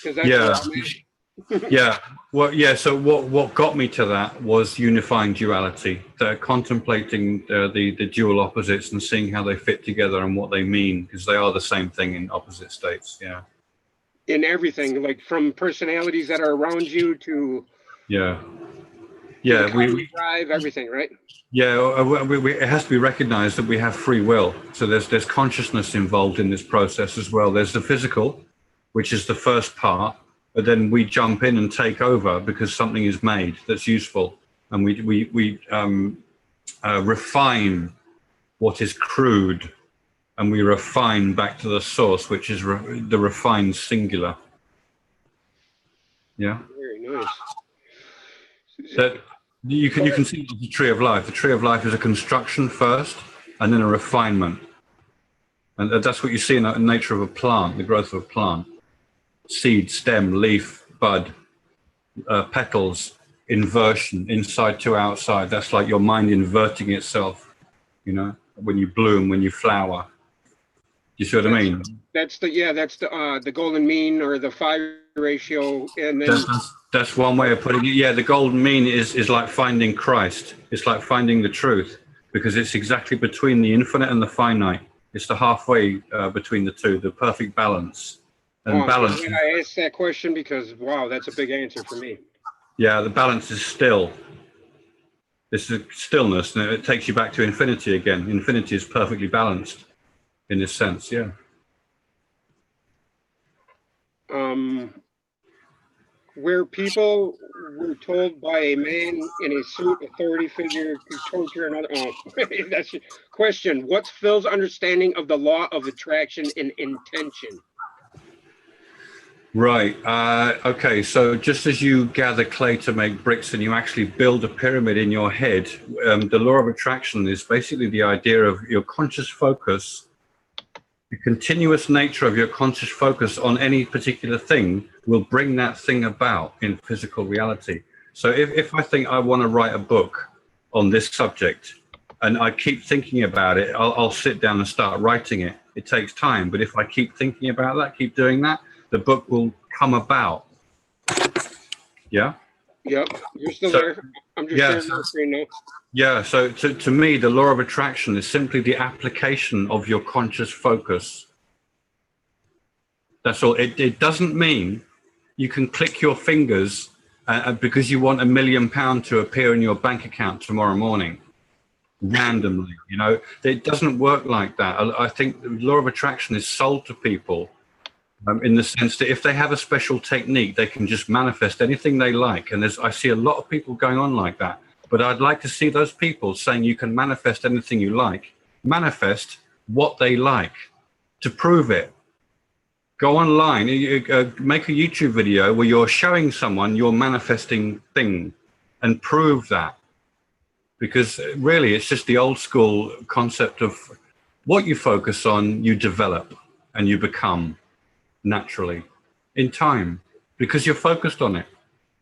because that's Yeah. where I'm at. Yeah. Well, yeah. So what got me to that was unifying duality, contemplating the dual opposites and seeing how they fit together and what they mean, because they are the same thing in opposite states. Yeah. In everything, like from personalities that are around you to Yeah. the Yeah. car you drive, everything, right? Yeah. It has to be recognized that we have free will. So there's consciousness involved in this process as well. There's the physical, which is the first part. But then we jump in and take over because something is made that's useful, and we refine what is crude, and we refine back to the source, which is the refined singular. Yeah. Very nice. That you can see the tree of life. The tree of life is a construction first, and then a refinement, and that's what you see in the nature of a plant, the growth of a plant. Seed, stem, leaf, bud, petals, inversion, inside to outside. That's like your mind inverting itself, you know, when you bloom, when you flower. You see what I mean? That's the golden mean, or the 5 ratio, and then That's one way of putting it. Yeah, the golden mean is like finding Christ. It's like finding the truth, because it's exactly between the infinite and the finite. It's the halfway between the two, the perfect balance. And balance. I asked that question because, wow, that's a big answer for me. Yeah, the balance is still. This is stillness, and it takes you back to infinity again. Infinity is perfectly balanced in this sense, yeah. Where people were told by a man in a suit, authority figure, to torture another. Oh, that's your question. What's Phil's understanding of the law of attraction and intention? Right. Okay. So just as you gather clay to make bricks and you actually build a pyramid in your head, the law of attraction is basically the idea of your conscious focus. The continuous nature of your conscious focus on any particular thing will bring that thing about in physical reality. So if I think I want to write a book on this subject and I keep thinking about it, I'll sit down and start writing it. It takes time, but if I keep thinking about that, keep doing that, the book will come about. Yeah. Yep, you're still So there. I'm just yeah, sharing my screen now. yeah. So to me, the law of attraction is simply the application of your conscious focus. That's all. It doesn't mean you can click your fingers because you want £1 million to appear in your bank account tomorrow morning randomly. You know, it doesn't work like that. I think the law of attraction is sold to people in the sense that if they have a special technique, they can just manifest anything they like. And I see a lot of people going on like that. But I'd like to see those people saying you can manifest anything you like, manifest what they like to prove it. Go online, make a YouTube video where you're showing someone your manifesting thing and prove that. Because really, it's just the old school concept of what you focus on, you develop and you become naturally in time because you're focused on it.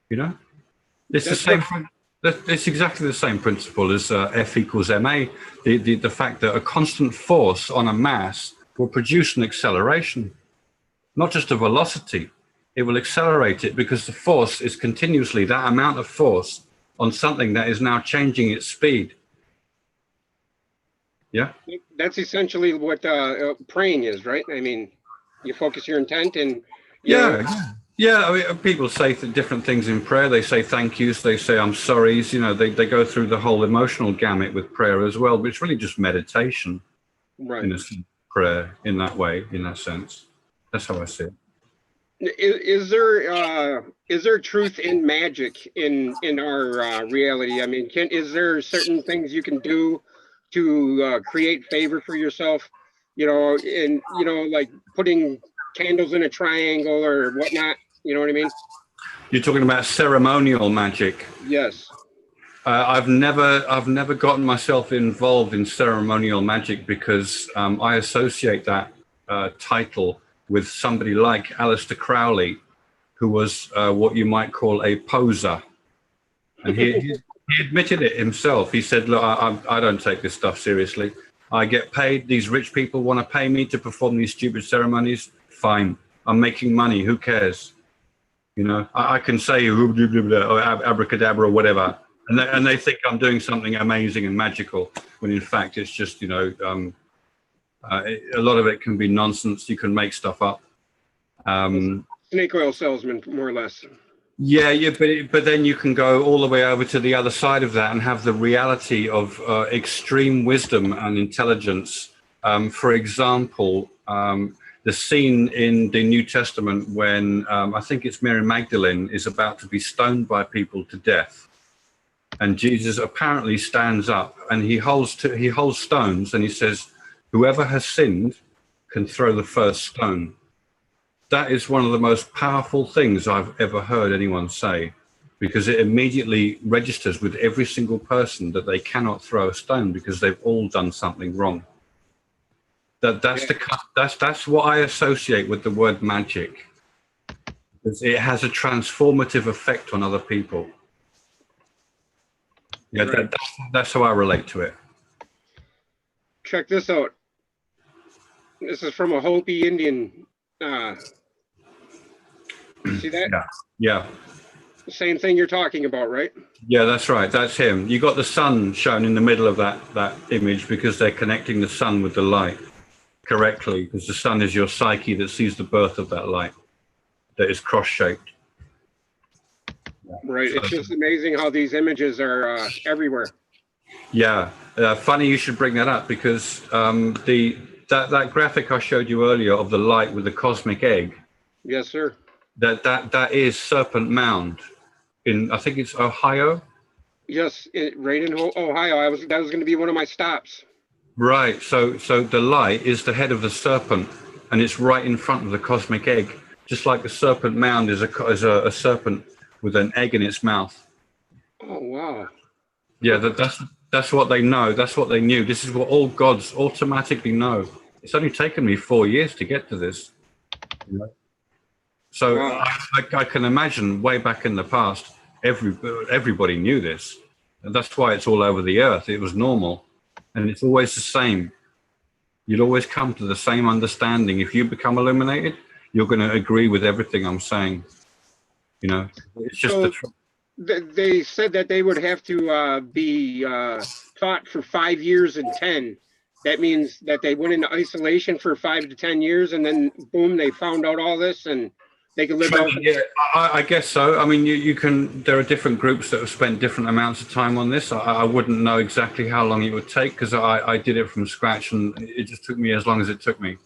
You know, it's the same. It's exactly the same principle as F equals ma. The fact that a constant force on a mass will produce an acceleration. Not just a velocity, it will accelerate it because the force is continuously that amount of force on something that is now changing its speed. Yeah? That's essentially what praying is, right? I mean, you focus your intent and Yeah. I mean, people say different things in prayer. They say thank yous, they say I'm sorry's, you know, they go through the whole emotional gamut with prayer as well, but it's really just meditation, right. in a sense, prayer in that way, in that sense. That's how I see it. Is there truth in magic in our reality? I mean, is there certain things you can do to create favor for yourself? You know, like putting candles in a triangle or whatnot. You know what I mean? You're talking about ceremonial magic. Yes. I've never gotten myself involved in ceremonial magic because I associate that title with somebody like Aleister Crowley, who was what you might call a poser. And he admitted it himself. He said, look, I don't take this stuff seriously. I get paid. These rich people want to pay me to perform these stupid ceremonies. Fine. I'm making money. Who cares? You know, I can say or abracadabra or whatever. And they think I'm doing something amazing and magical, when in fact it's just, you know, a lot of it can be nonsense. You can make stuff up. Snake oil salesman, more or less. Yeah, but then you can go all the way over to the other side of that and have the reality of extreme wisdom and intelligence. For example, the scene in the New Testament when I think it's Mary Magdalene is about to be stoned by people to death. And Jesus apparently stands up and he holds stones and he says, whoever has sinned can throw the first stone. That is one of the most powerful things I've ever heard anyone say, because it immediately registers with every single person that they cannot throw a stone because they've all done something wrong. That's what I associate with the word magic. It has a transformative effect on other people. Yeah, right. That's how I relate to it. Check this out. This is from a Hopi Indian. See that? Yeah. Same thing you're talking about, right? Yeah, that's right. That's him. You got the sun shown in the middle of that image because they're connecting the sun with the light correctly, because the sun is your psyche that sees the birth of that light that is cross-shaped. Right. So, it's just amazing how these images are everywhere. Yeah. Funny you should bring that up because that graphic I showed you earlier of the light with the cosmic egg. Yes, sir. That is Serpent Mound in, I think it's Ohio. Yes, right in Ohio. That was going to be one of my stops. Right. So the light is the head of the serpent, and it's right in front of the cosmic egg. just like the serpent mound is a serpent with an egg in its mouth. Oh, wow. Yeah, that's what they know. That's what they knew. This is what all gods automatically know. It's only taken me 4 years to get to this. You know? So Wow. I can imagine way back in the past, everybody knew this. And that's why it's all over the earth. It was normal. And it's always the same. You'll always come to the same understanding. If you become illuminated, you're going to agree with everything I'm saying. You know, it's just the So truth. they said that they would have to be taught for 5 years and 10. That means that they went into isolation for 5 to 10 years, and then boom, they found out all this, and they could live out. Yeah, I guess so. I mean, you can. There are different groups that have spent different amounts of time on this. I wouldn't know exactly how long it would take because I did it from scratch, and it just took me as long as it took me.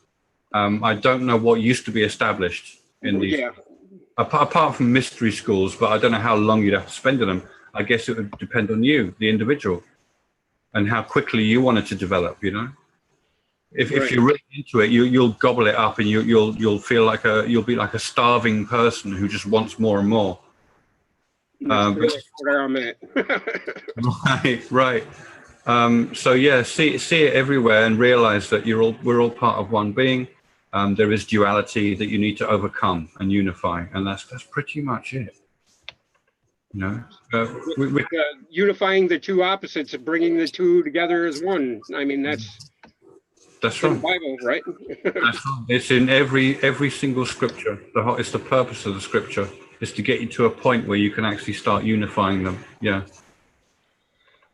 I don't know what used to be established in these, Yeah. apart from mystery schools, but I don't know how long you'd have to spend in them. I guess it would depend on you, the individual, and how quickly you wanted to develop. You know. If you're really into it, you'll gobble it up, and you'll feel like you'll be like a starving person who just wants more and more. That's where I'm at. Right. So yeah, see it everywhere, and realize that we're all part of one being. There is duality that you need to overcome and unify, and that's pretty much it. You know, Unifying the two opposites and bringing the two together as one. I mean, that's right. in the Bible, right? It's in every single scripture. It's the purpose of the scripture is to get you to a point where you can actually start unifying them. Yeah.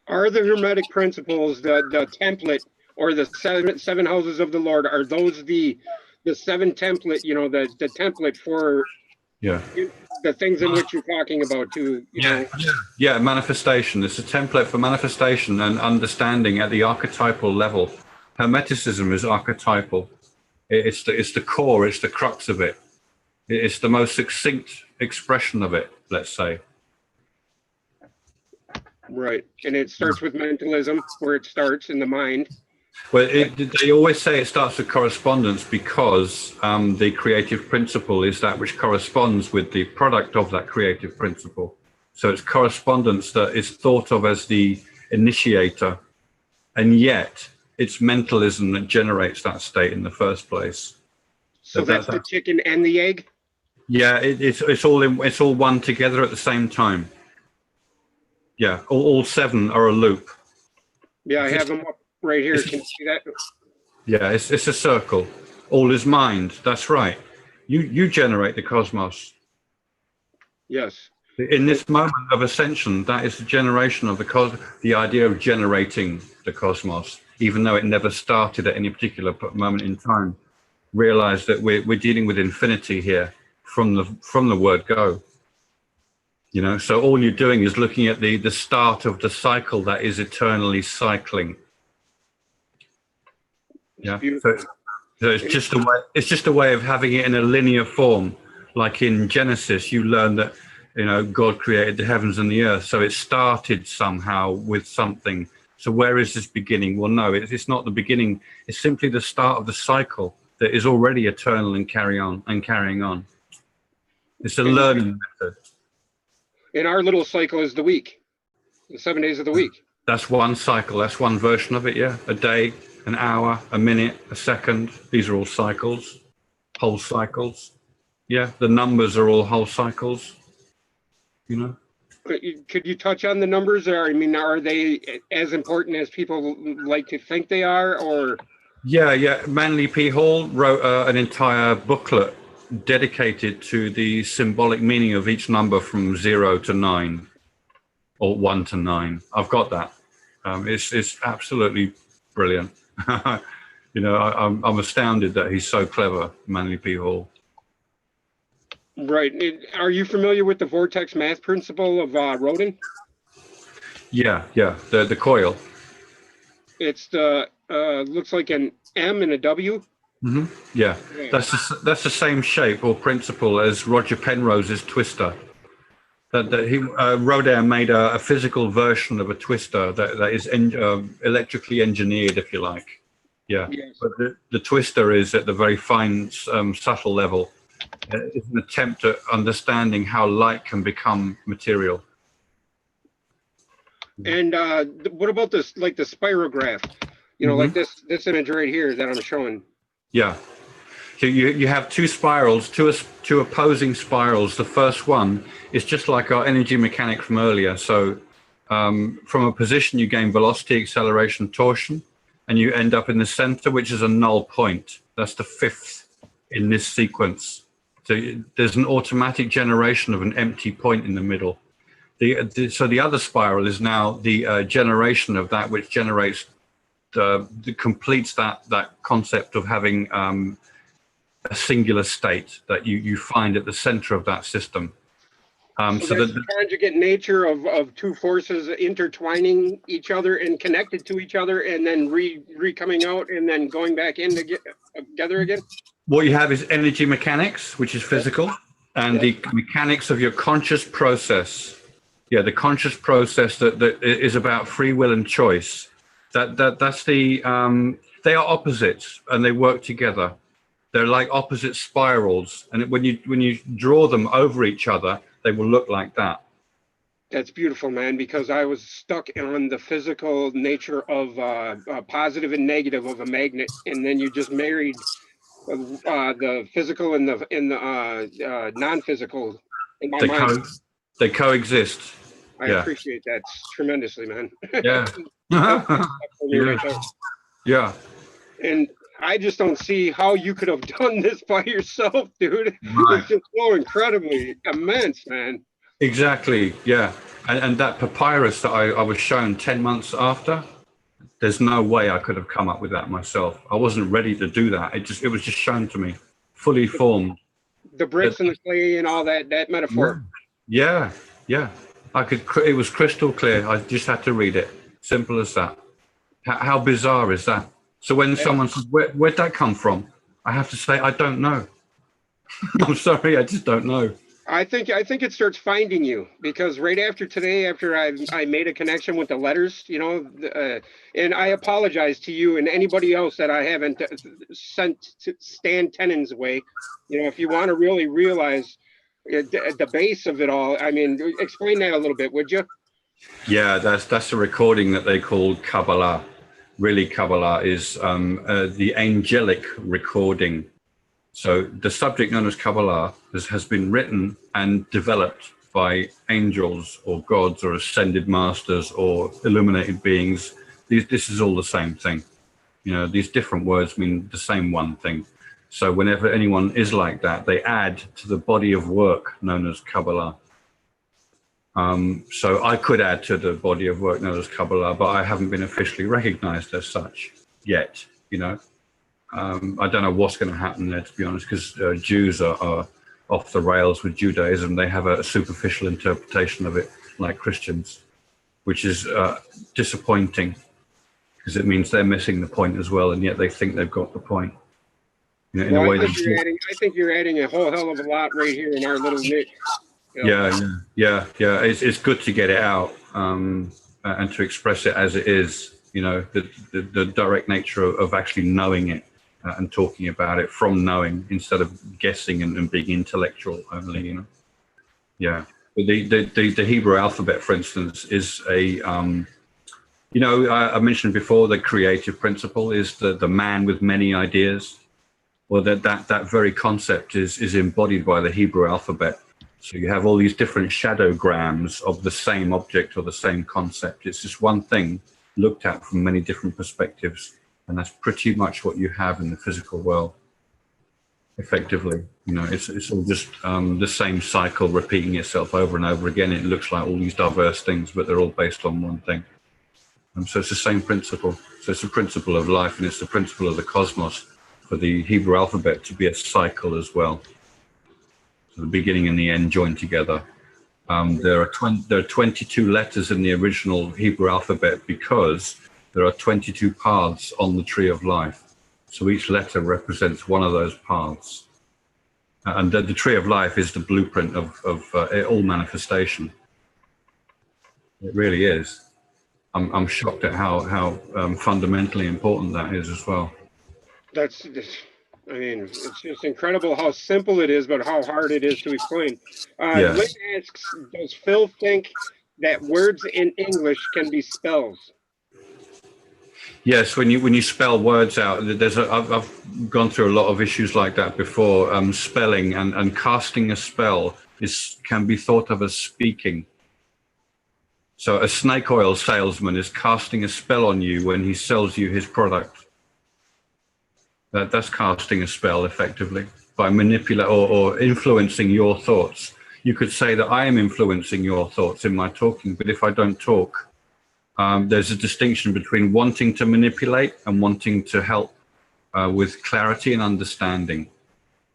Are the Hermetic principles the template or the seven houses of the Lord? Are those the seven template? You know, the template for the things in which you're talking about too. Yeah. Manifestation. It's a template for manifestation and understanding at the archetypal level. Hermeticism is archetypal. It's the core. It's the crux of it. It's the most succinct expression of it. Let's say. Right, and it starts with mentalism, where it starts in the mind. Well, they always say it starts with correspondence because the creative principle is that which corresponds with the product of that creative principle. So it's correspondence that is thought of as the initiator, and yet it's mentalism that generates that state in the first place. So that's the chicken and the egg? Yeah, it's all one together at the same time. Yeah, all seven are a loop. Yeah, I have them up right here. Can you see that? Yeah, it's a circle. All is mind. That's right. You generate the cosmos. Yes. In this moment of ascension, that is the generation of the idea of generating the cosmos, even though it never started at any particular moment in time. Realize that we're dealing with infinity here from the word go. You know, so all you're doing is looking at the start of the cycle that is eternally cycling. Yeah. So it's just a way of having it in a linear form. Like in Genesis, you learn that, you know, God created the heavens and the earth. So it started somehow with something. So where is this beginning? Well, no, it's not the beginning. It's simply the start of the cycle that is already eternal and carrying on. It's a learning method. And our little cycle is the week, the 7 days of the week. That's one cycle. That's one version of it. Yeah. A day, an hour, a minute, a second. These are all cycles, whole cycles. Yeah. The numbers are all whole cycles, you know. Could you touch on the numbers? Or, I mean, are they as important as people like to think they are, or? Yeah. Manly P. Hall wrote an entire booklet dedicated to the symbolic meaning of each number from 0 to 9 or 1 to 9. I've got that. It's absolutely brilliant. You know, I'm astounded that he's so clever, Manly P. Hall. Right. Are you familiar with the vortex math principle of Rodin? Yeah. The coil. It's the looks like an M and a W. Mm-hmm. Yeah. That's the same shape or principle as Roger Penrose's twister. Rodin made a physical version of a twister that is electrically engineered, if you like. Yeah. Yes. But the twister is at the very fine, subtle level. is an attempt at understanding how light can become material. And what about this, like the spirograph? You know, like this image right here that I'm showing. Yeah. So you have two spirals, two opposing spirals. The first one is just like our energy mechanic from earlier. So from a position, you gain velocity, acceleration, torsion, and you end up in the center, which is a null point. That's the fifth in this sequence. So there's an automatic generation of an empty point in the middle. So the other spiral is now the generation of that, which generates completes that concept of having a singular state that you find at the center of that system. So that's the conjugate nature of two forces intertwining each other and connected to each other, and then coming out and then going back in together again. What you have is energy mechanics, which is physical, and the mechanics of your conscious process. Yeah, the conscious process that is about free will and choice. That's the they are opposites and they work together. They're like opposite spirals, and when you draw them over each other, they will look like that. That's beautiful, man, because I was stuck on the physical nature of positive and negative of a magnet, and then you just married the physical and the non-physical in my mind. They coexist. I appreciate that tremendously, man. Yeah. Yeah. And I just don't see how you could have done this by yourself, dude. Right. It's just so incredibly immense, man. Exactly. Yeah. And that papyrus that I was shown 10 months after, there's no way I could have come up with that myself. I wasn't ready to do that. It was just shown to me, fully formed. The bricks and the clay and all that metaphor. Yeah. Yeah. It was crystal clear. I just had to read it. Simple as that. How bizarre is that? So when someone says, where'd that come from? I have to say, I don't know. I'm sorry, I just don't know. I think it starts finding you, because right after today, after I made a connection with the letters, you know, and I apologize to you and anybody else that I haven't sent to Stan Tennant's way. You know, if you want to really realize the base of it all, I mean, explain that a little bit, would you? Yeah, that's a recording that they call Kabbalah. Really, Kabbalah is the angelic recording. So the subject known as Kabbalah has been written and developed by angels or gods or ascended masters or illuminated beings. This is all the same thing. You know, these different words mean the same one thing. So whenever anyone is like that, they add to the body of work known as Kabbalah. So I could add to the body of work known as Kabbalah, but I haven't been officially recognized as such yet, you know. I don't know what's going to happen there, to be honest, because Jews are off the rails with Judaism. They have a superficial interpretation of it, like Christians, which is disappointing, because it means they're missing the point as well, and yet they think they've got the point. You know, in a way I think you're adding a whole hell of a lot right here in our little niche. You know? Yeah. It's good to get it out and to express it as it is. You know, the direct nature of actually knowing it and talking about it from knowing instead of guessing and being intellectual only. You know, yeah. But the Hebrew alphabet, for instance, is a you know, I mentioned before the creative principle is the man with many ideas. Well, that very concept is embodied by the Hebrew alphabet. So you have all these different shadowgrams of the same object or the same concept. It's just one thing looked at from many different perspectives. And that's pretty much what you have in the physical world, effectively. You know, it's all just the same cycle repeating itself over and over again. It looks like all these diverse things, but they're all based on one thing. So it's the same principle. So it's the principle of life, and it's the principle of the cosmos for the Hebrew alphabet to be a cycle as well. So the beginning and the end joined together. There are 22 letters in the original Hebrew alphabet because there are 22 paths on the tree of life. So each letter represents one of those paths. And the tree of life is the blueprint of all manifestation. It really is. I'm shocked at how fundamentally important that is as well. I mean, it's just incredible how simple it is, but how hard it is to explain. Lynn Yes. asks, does Phil think that words in English can be spells? Yes, when you spell words out, I've gone through a lot of issues like that before. Spelling and casting a spell can be thought of as speaking. So a snake oil salesman is casting a spell on you when he sells you his product. That's casting a spell effectively by manipulating or influencing your thoughts. You could say that I am influencing your thoughts in my talking, but if I don't talk, there's a distinction between wanting to manipulate and wanting to help with clarity and understanding.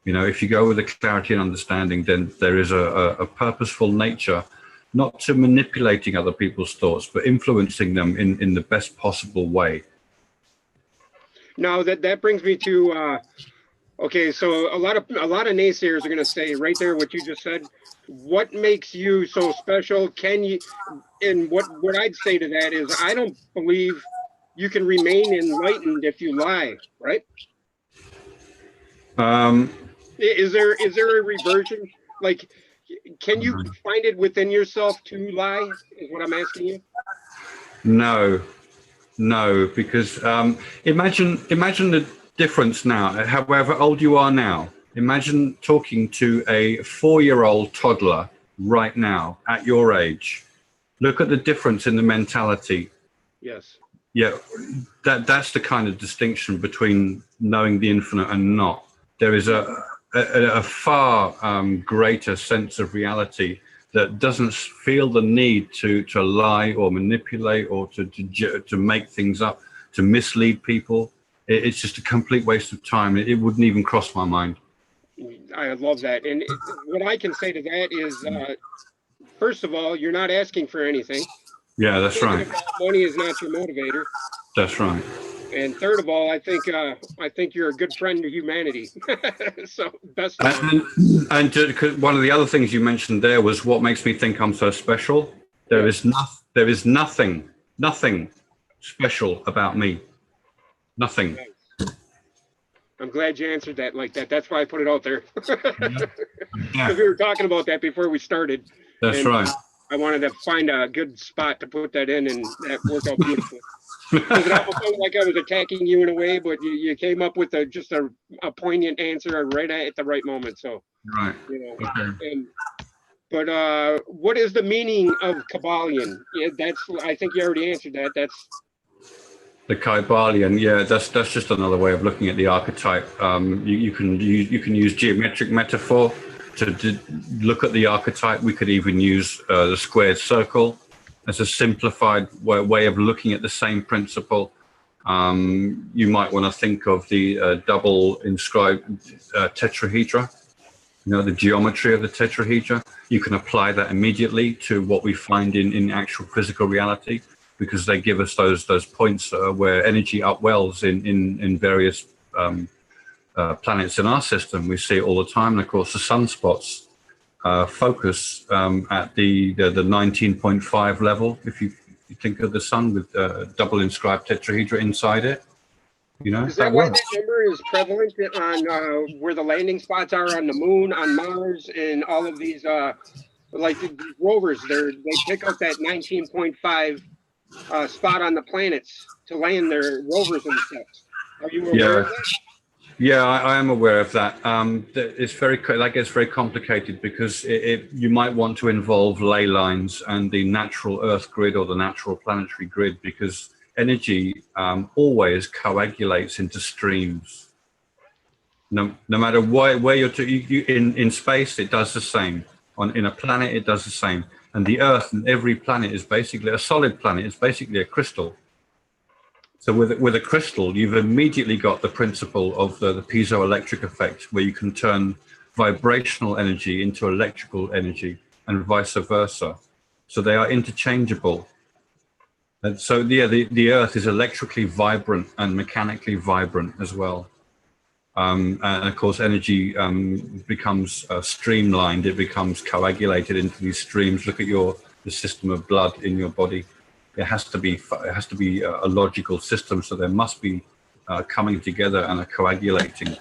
You know, if you go with the clarity and understanding, then there is a purposeful nature, not to manipulating other people's thoughts, but influencing them in the best possible way. Now that brings me to okay, so a lot of naysayers are going to say right there what you just said. What makes you so special? Can you? And what I'd say to that is, I don't believe you can remain enlightened if you lie. Right? Um, Is there a reversion? Like, can you find it within yourself to lie? Is what I'm asking you. no, no, because imagine the difference now. However old you are now, imagine talking to a 4-year-old toddler right now at your age. Look at the difference in the mentality. Yes. Yeah, that's the kind of distinction between knowing the infinite and not. There is a far greater sense of reality that doesn't feel the need to lie or manipulate or to make things up, to mislead people. It's just a complete waste of time. It wouldn't even cross my mind. I love that. And what I can say to that is, first of all, you're not asking for anything. Yeah, that's Second right. of all, money is not your motivator. That's right. And third of all, I think you're a good friend to humanity. So best of luck. One of the other things you mentioned there was what makes me think I'm so special. There Yeah. is nothing special about me. Nothing. I'm glad you answered that like that. That's why I put it out there. Yeah, Because we were talking about that before we started, that's and right. I wanted to find a good spot to put that in, and that worked out beautifully. Because it almost sounded like I was attacking you in a way, but you came up with just a poignant answer right at the right moment. So, Right. you know, Okay. and but what is the meaning of Kabbalion? Yeah, I think you already answered that. That's The Kybalion, yeah, that's just another way of looking at the archetype. You can use geometric metaphor to look at the archetype. We could even use the squared circle as a simplified way of looking at the same principle. You might want to think of the double inscribed tetrahedra. You know, the geometry of the tetrahedra. You can apply that immediately to what we find in actual physical reality, because they give us those points where energy upwells in various planets in our system. We see it all the time. And of course, the sunspots focus at the 19.5 level. If you think of the sun with double inscribed tetrahedra inside it, you know, is that that why works. that number is prevalent on where the landing spots are on the moon, on Mars, and all of these like these rovers? They pick up that 19.5 spot on the planets to land their rovers and stuff. Are you aware of Yeah. that? Yeah, I am aware of that. That gets very complicated because you might want to involve ley lines and the natural Earth grid or the natural planetary grid, because energy always coagulates into streams. No matter where in space, it does the same. In a planet, it does the same. And the Earth and every planet is basically a solid planet. It's basically a crystal. So with a crystal, you've immediately got the principle of the piezoelectric effect, where you can turn vibrational energy into electrical energy and vice versa. So they are interchangeable. And so yeah, the Earth is electrically vibrant and mechanically vibrant as well. And of course, energy becomes streamlined. It becomes coagulated into these streams. Look at the system of blood in your body. It has to be a logical system. So there must be coming together and a coagulating.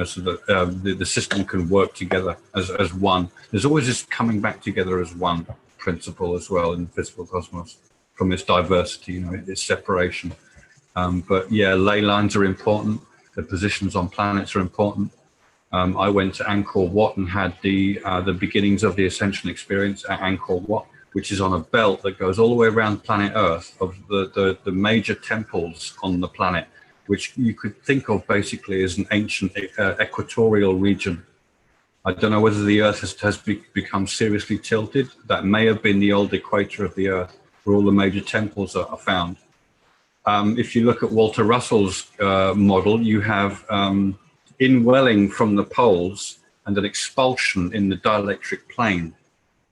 so that the system can work together as one. There's always this coming back together as one principle as well in the physical cosmos, from its diversity, its separation. But yeah, ley lines are important. The positions on planets are important. I went to Angkor Wat and had the beginnings of the Ascension experience at Angkor Wat, which is on a belt that goes all the way around planet Earth of the major temples on the planet, which you could think of basically as an ancient equatorial region. I don't know whether the Earth has become seriously tilted. That may have been the old equator of the Earth, where all the major temples are found. If you look at Walter Russell's model, you have inwelling from the poles and an expulsion in the dielectric plane.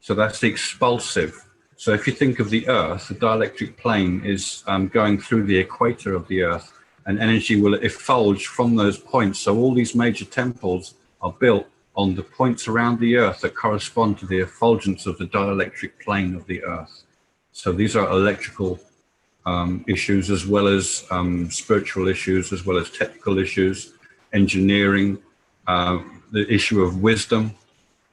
So that's the expulsive. So if you think of the Earth, the dielectric plane is going through the equator of the Earth, and energy will effulge from those points. So all these major temples are built on the points around the Earth that correspond to the effulgence of the dielectric plane of the Earth. So these are electrical issues, as well as spiritual issues, as well as technical issues, engineering, the issue of wisdom,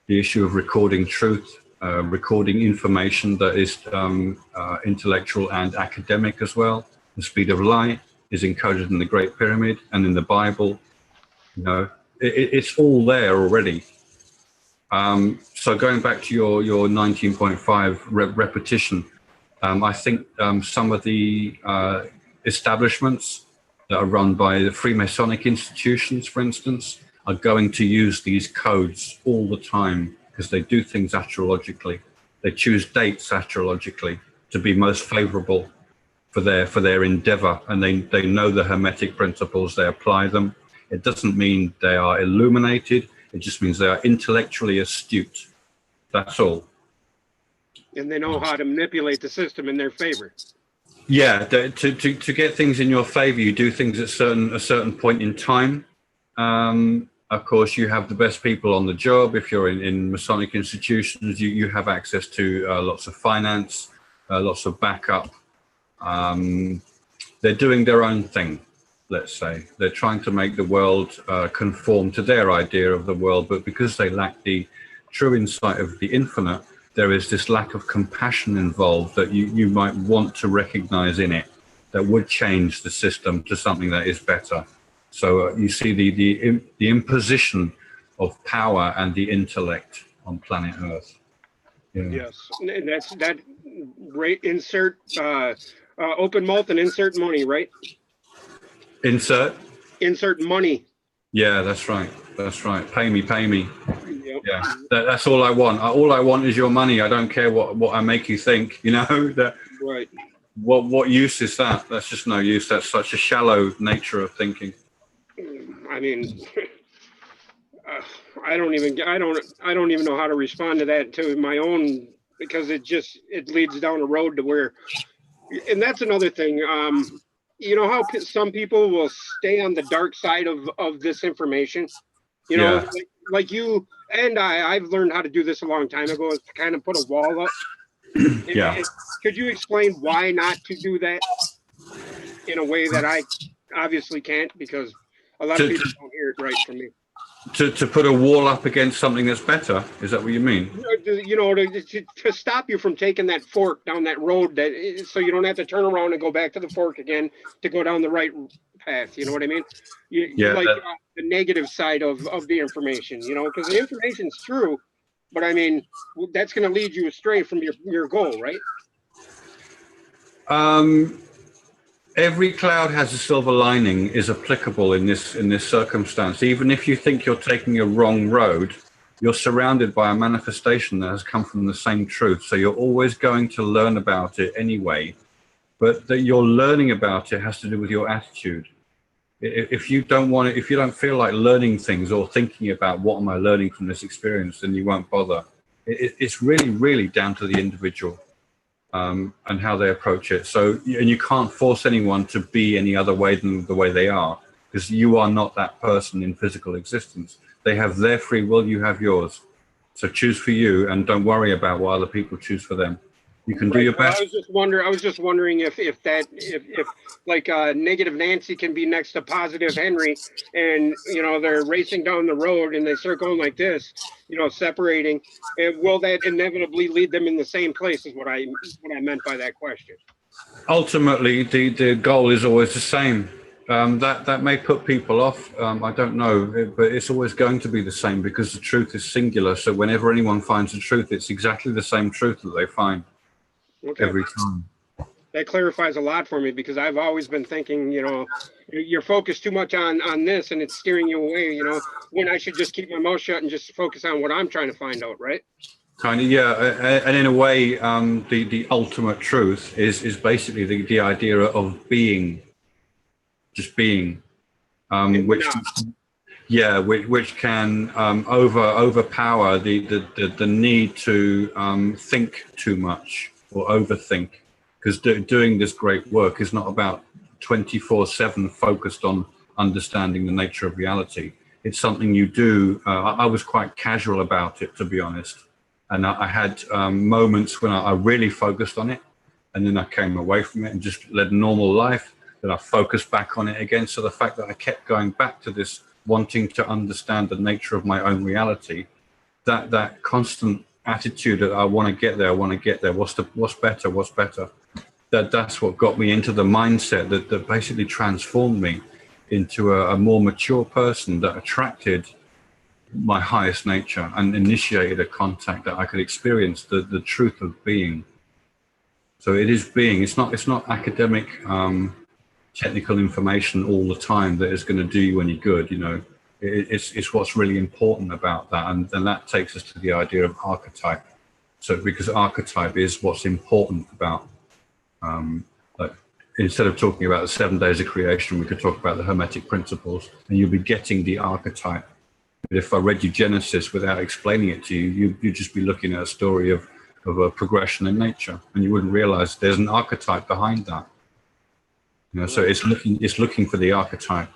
the issue of recording truth, recording information that is intellectual and academic as well. The speed of light is encoded in the Great Pyramid and in the Bible. It's all there already. So going back to your 19.5 repetition, I think some of the establishments that are run by the Freemasonic institutions, for instance, are going to use these codes all the time because they do things astrologically. They choose dates astrologically to be most favorable for their endeavor, and they know the Hermetic principles, they apply them. It doesn't mean they are illuminated, it just means they are intellectually astute. That's all. And they know how to manipulate the system in their favor. Yeah, to get things in your favor, you do things at a certain point in time. Of course, you have the best people on the job. If you're in Masonic institutions, you have access to lots of finance, lots of backup. They're doing their own thing, let's say. They're trying to make the world conform to their idea of the world, but because they lack the true insight of the infinite, there is this lack of compassion involved that you might want to recognize in it that would change the system to something that is better. So you see the imposition of power and the intellect on planet Earth. Yeah. Yes, and that's that. Right, insert open mouth and insert money, right? Insert money. Yeah, that's right. That's right. Pay me. Yep. Yeah, that's all I want. All I want is your money. I don't care what I make you think. That. Right. What use is that? That's just no use. That's such a shallow nature of thinking. I mean, I don't even know how to respond to that to my own, because it leads down a road to where, and that's another thing. You know how some people will stay on the dark side of this information. Yeah. Like you and I've learned how to do this a long time ago, is to kind of put a wall up. Yeah. Could you explain why not to do that in a way that I obviously can't, because a lot of people don't hear it right from me. To put a wall up against something that's better, is that what you mean? To stop you from taking that fork down that road, so you don't have to turn around and go back to the fork again to go down the right path. You know what I mean? The negative side of the information, because the information's true, but I mean, that's going to lead you astray from your goal, right? Every cloud has a silver lining is applicable in this circumstance. Even if you think you're taking a wrong road, you're surrounded by a manifestation that has come from the same truth. So you're always going to learn about it anyway. But that your learning about it has to do with your attitude. If you don't feel like learning things or thinking about what am I learning from this experience, then you won't bother. It's really, really down to the individual. And how they approach it. So, and you can't force anyone to be any other way than the way they are, because you are not that person in physical existence. They have their free will, you have yours. So choose for you, and don't worry about what other people choose for them. You can do Right. your Well, best. I was just wondering if like negative Nancy can be next to positive Henry, and they're racing down the road and they start going like this, separating. And will that inevitably lead them in the same place? Is what I meant by that question. Ultimately, the goal is always the same. That may put people off. I don't know, but it's always going to be the same because the truth is singular. So whenever anyone finds the truth, it's exactly the same truth that they find Okay. every time. That clarifies a lot for me because I've always been thinking, you're focused too much on this and it's steering you away, when I should just keep my mouth shut and just focus on what I'm trying to find out, right? Kind of, yeah. And in a way, the ultimate truth is basically the idea of being, just being, which which can overpower the need to think too much or overthink, because doing this great work is not about 24/7 focused on understanding the nature of reality. It's something you do. I was quite casual about it, to be honest, and I had moments when I really focused on it, and then I came away from it and just led a normal life. Then I focused back on it again. So the fact that I kept going back to this, wanting to understand the nature of my own reality, that constant attitude that I want to get there, I want to get there. What's better? That's what got me into the mindset that basically transformed me into a more mature person that attracted my highest nature and initiated a contact that I could experience the truth of being. So it is being. It's not academic, technical information all the time that is going to do you any good. It's what's really important about that, and then that takes us to the idea of archetype. So because archetype is what's important about. Like, instead of talking about the 7 days of creation, we could talk about the Hermetic principles, and you'll be getting the archetype. But if I read you Genesis without explaining it to you, you'd just be looking at a story of a progression in nature, and you wouldn't realize there's an archetype behind that. So it's looking for the archetype,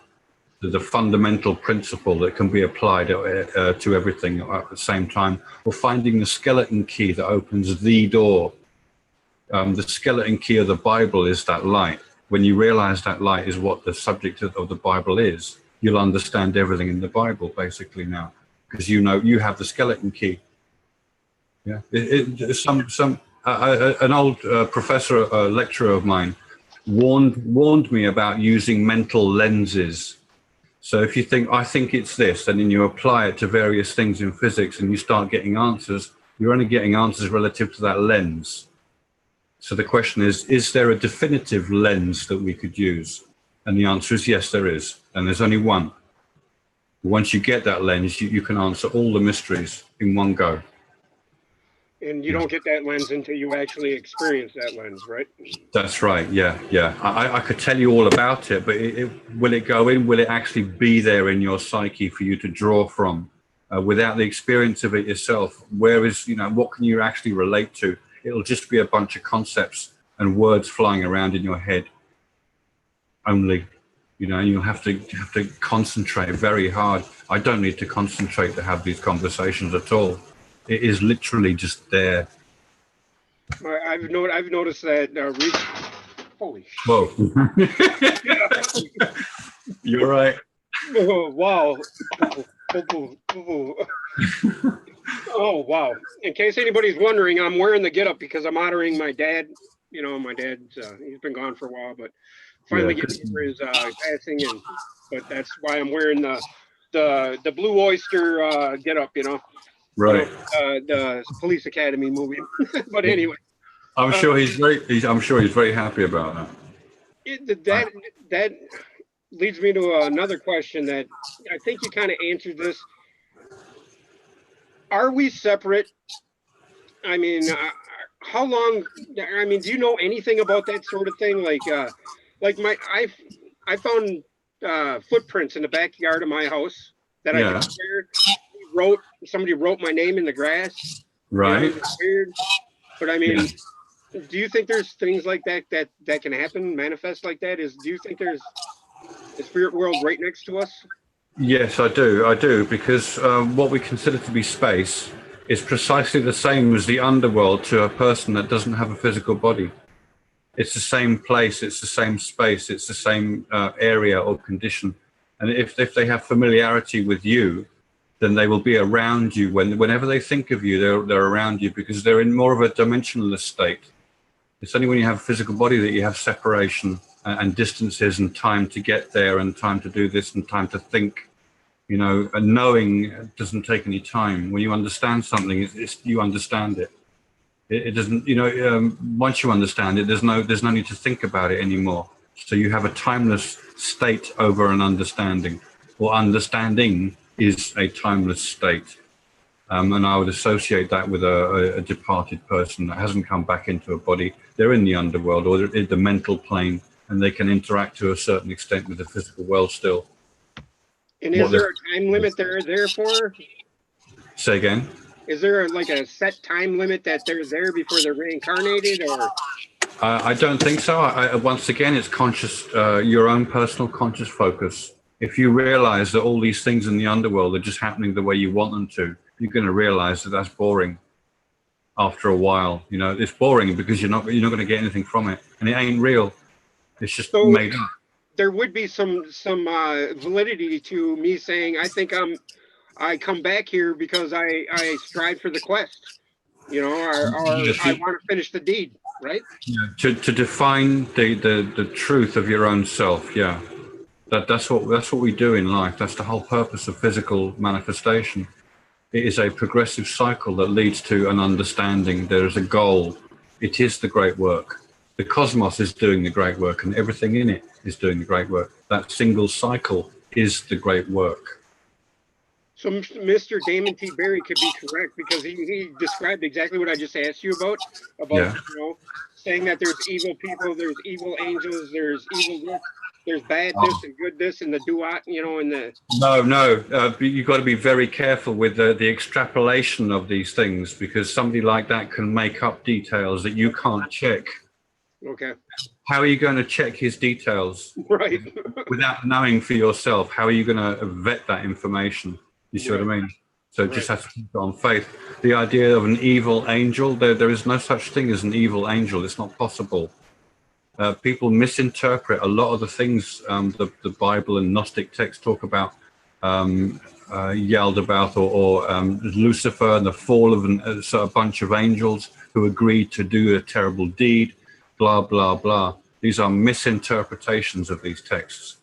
the fundamental principle that can be applied to everything at the same time, or finding the skeleton key that opens the door. The skeleton key of the Bible is that light. When you realize that light is what the subject of the Bible is, you'll understand everything in the Bible basically now, because you have the skeleton key. Yeah, an old professor, lecturer of mine, warned me about using mental lenses. So if you think, I think it's this, and then you apply it to various things in physics and you start getting answers, you're only getting answers relative to that lens. So the question is there a definitive lens that we could use? And the answer is yes, there is. And there's only one. Once you get that lens, you can answer all the mysteries in one go. And you don't get that lens until you actually experience that lens, right? That's right. Yeah. I could tell you all about it, but will it go in? Will it actually be there in your psyche for you to draw from? Without the experience of it yourself, what can you actually relate to? It'll just be a bunch of concepts and words flying around in your head only. You'll have to concentrate very hard. I don't need to concentrate to have these conversations at all. It is literally just there. I've noticed that. Holy shit! Whoa! You're right. Oh, wow! Oh wow! In case anybody's wondering, I'm wearing the getup because I'm honoring my dad. My dad's he's been gone for a while, but finally getting over his passing, but that's why I'm wearing the Blue Oyster getup. Right. The Police Academy movie. But anyway, I'm sure he's very happy about that. That leads me to another question that I think you kind of answered this. Are we separate? I mean, how long? I mean, do you know anything about that sort of thing? Like I found footprints in the backyard of my house that I could swear somebody wrote my name in the grass. Right. It's weird, but I mean, do you think there's things like that can happen, manifest like that? Do you think there's the spirit world right next to us? Yes, I do, because what we consider to be space is precisely the same as the underworld to a person that doesn't have a physical body. It's the same place, it's the same space, it's the same area or condition. And if they have familiarity with you, then they will be around you. Whenever they think of you, they're around you, because they're in more of a dimensionless state. It's only when you have a physical body that you have separation and distances and time to get there and time to do this and time to think. You know, and knowing doesn't take any time. When you understand something, you understand it. It doesn't, you know, once you understand it, there's no need to think about it anymore. So you have a timeless state over an understanding, or understanding is a timeless state. And I would associate that with a departed person that hasn't come back into a body. They're in the underworld or they're in the mental plane, and they can interact to a certain extent with the physical world still. And is there a time limit they're there for? Say again? Is there like a set time limit that they're there before they're reincarnated, or? I don't think so. Once again, it's conscious, your own personal conscious focus. If you realize that all these things in the underworld are just happening the way you want them to, you're going to realize that that's boring after a while. You know, it's boring because you're not going to get anything from it, and it ain't real. It's just made up. There would be some validity to me saying, I think I come back here because I strive for the quest, you know, or Yes, I want to finish the deed, right? Yeah, to define the truth of your own self. Yeah, that's what we do in life. That's the whole purpose of physical manifestation. It is a progressive cycle that leads to an understanding. There is a goal. It is the great work. The cosmos is doing the great work, and everything in it is doing the great work. That single cycle is the great work. So Mr. Damon T. Berry could be correct, because he described exactly what I just asked you about Yeah. You know, saying that there's evil people, there's evil angels, there's evil this, there's bad this and good this, and the duat, you know, and the... No, you've got to be very careful with the extrapolation of these things, because somebody like that can make up details that you can't check. Okay. How are you going to check his details? Right. Without knowing for yourself? How are you going to vet that information? You see what I mean? So it just has to keep it on faith. The idea of an evil angel, there is no such thing as an evil angel. It's not possible. People misinterpret a lot of the things the Bible and Gnostic texts talk about, yelled about, or Lucifer and the fall of a bunch of angels who agreed to do a terrible deed, blah, blah, blah. These are misinterpretations of these texts.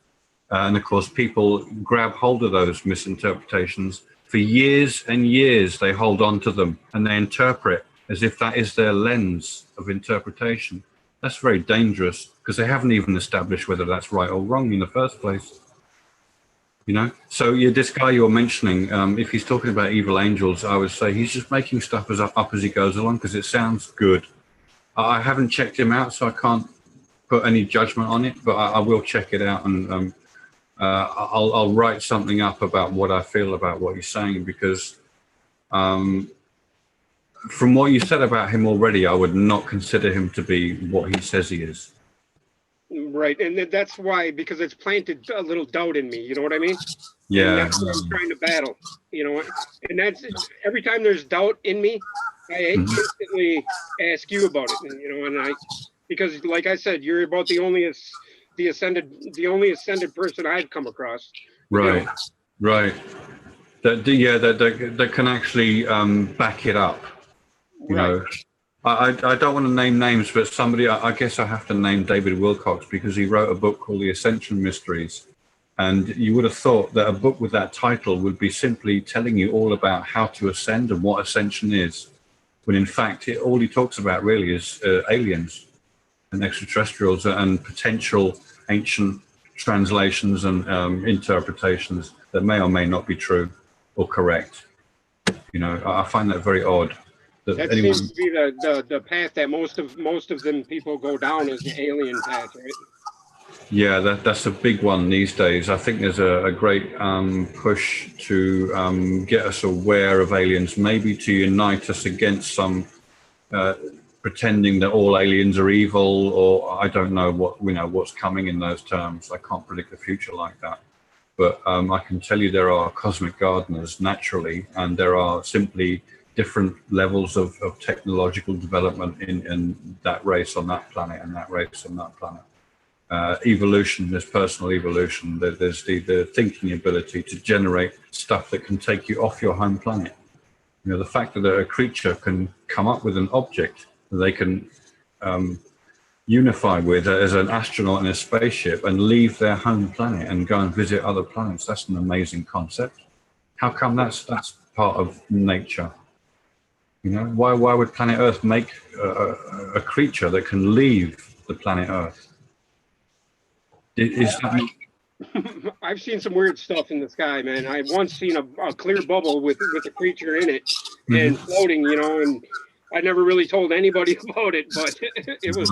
And of course, people grab hold of those misinterpretations. For years and years, they hold on to them and they interpret as if that is their lens of interpretation. That's very dangerous, because they haven't even established whether that's right or wrong in the first place. You know? So this guy you're mentioning, if he's talking about evil angels, I would say he's just making stuff up as he goes along, because it sounds good. I haven't checked him out, so I can't put any judgment on it, but I will check it out, and I'll write something up about what I feel about what he's saying, because from what you said about him already, I would not consider him to be what he says he is. Right, and that's why, because it's planted a little doubt in me, you know what I mean? Yeah. And that's what I'm trying to battle, you know, and that's, every time there's doubt in me, I instantly ask you about it, and, you know, and because like I said, you're about the only ascended person I've come across. Right, You know? right. That can actually back it up. You know, I don't want to name names, but somebody, I guess I have to name David Wilcox, because he wrote a book called The Ascension Mysteries. And you would have thought that a book with that title would be simply telling you all about how to ascend and what ascension is. When in fact, all he talks about really is aliens and extraterrestrials and potential ancient translations and interpretations that may or may not be true or correct. You know, I find that very odd. That seems to be the path that most of them people go down, is the alien path, right? Yeah, that's a big one these days. I think there's a great push to get us aware of aliens, maybe to unite us against some pretending that all aliens are evil, or I don't know what's coming in those terms. I can't predict the future like that. But I can tell you there are cosmic gardeners naturally, and there are simply different levels of technological development in that race on that planet and that race on that planet. Evolution, there's personal evolution, there's the thinking ability to generate stuff that can take you off your home planet. You know, the fact that a creature can come up with an object that they can unify with as an astronaut in a spaceship and leave their home planet and go and visit other planets, that's an amazing concept. How come that's part of nature? You know, why would planet Earth make a creature that can leave the planet Earth? I've seen some weird stuff in the sky, man. I've once seen a clear bubble with a creature in it and floating, you know, and I never really told anybody about it, but it was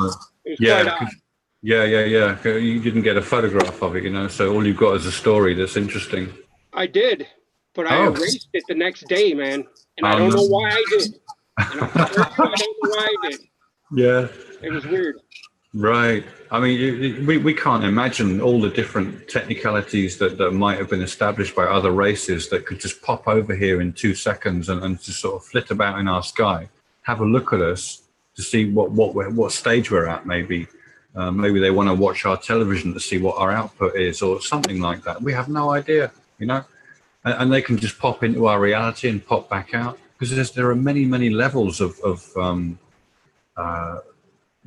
quite odd. Yeah. You didn't get a photograph of it, you know, so all you've got is a story that's interesting. I did, but I erased it the next day, man, and I don't know why I did. And I don't know why I did. Yeah. It was weird. Right. I mean, we can't imagine all the different technicalities that might have been established by other races that could just pop over here in 2 seconds and just sort of flit about in our sky. Have a look at us to see what stage we're at. Maybe they want to watch our television to see what our output is or something like that. We have no idea, you know, and they can just pop into our reality and pop back out because there are many levels of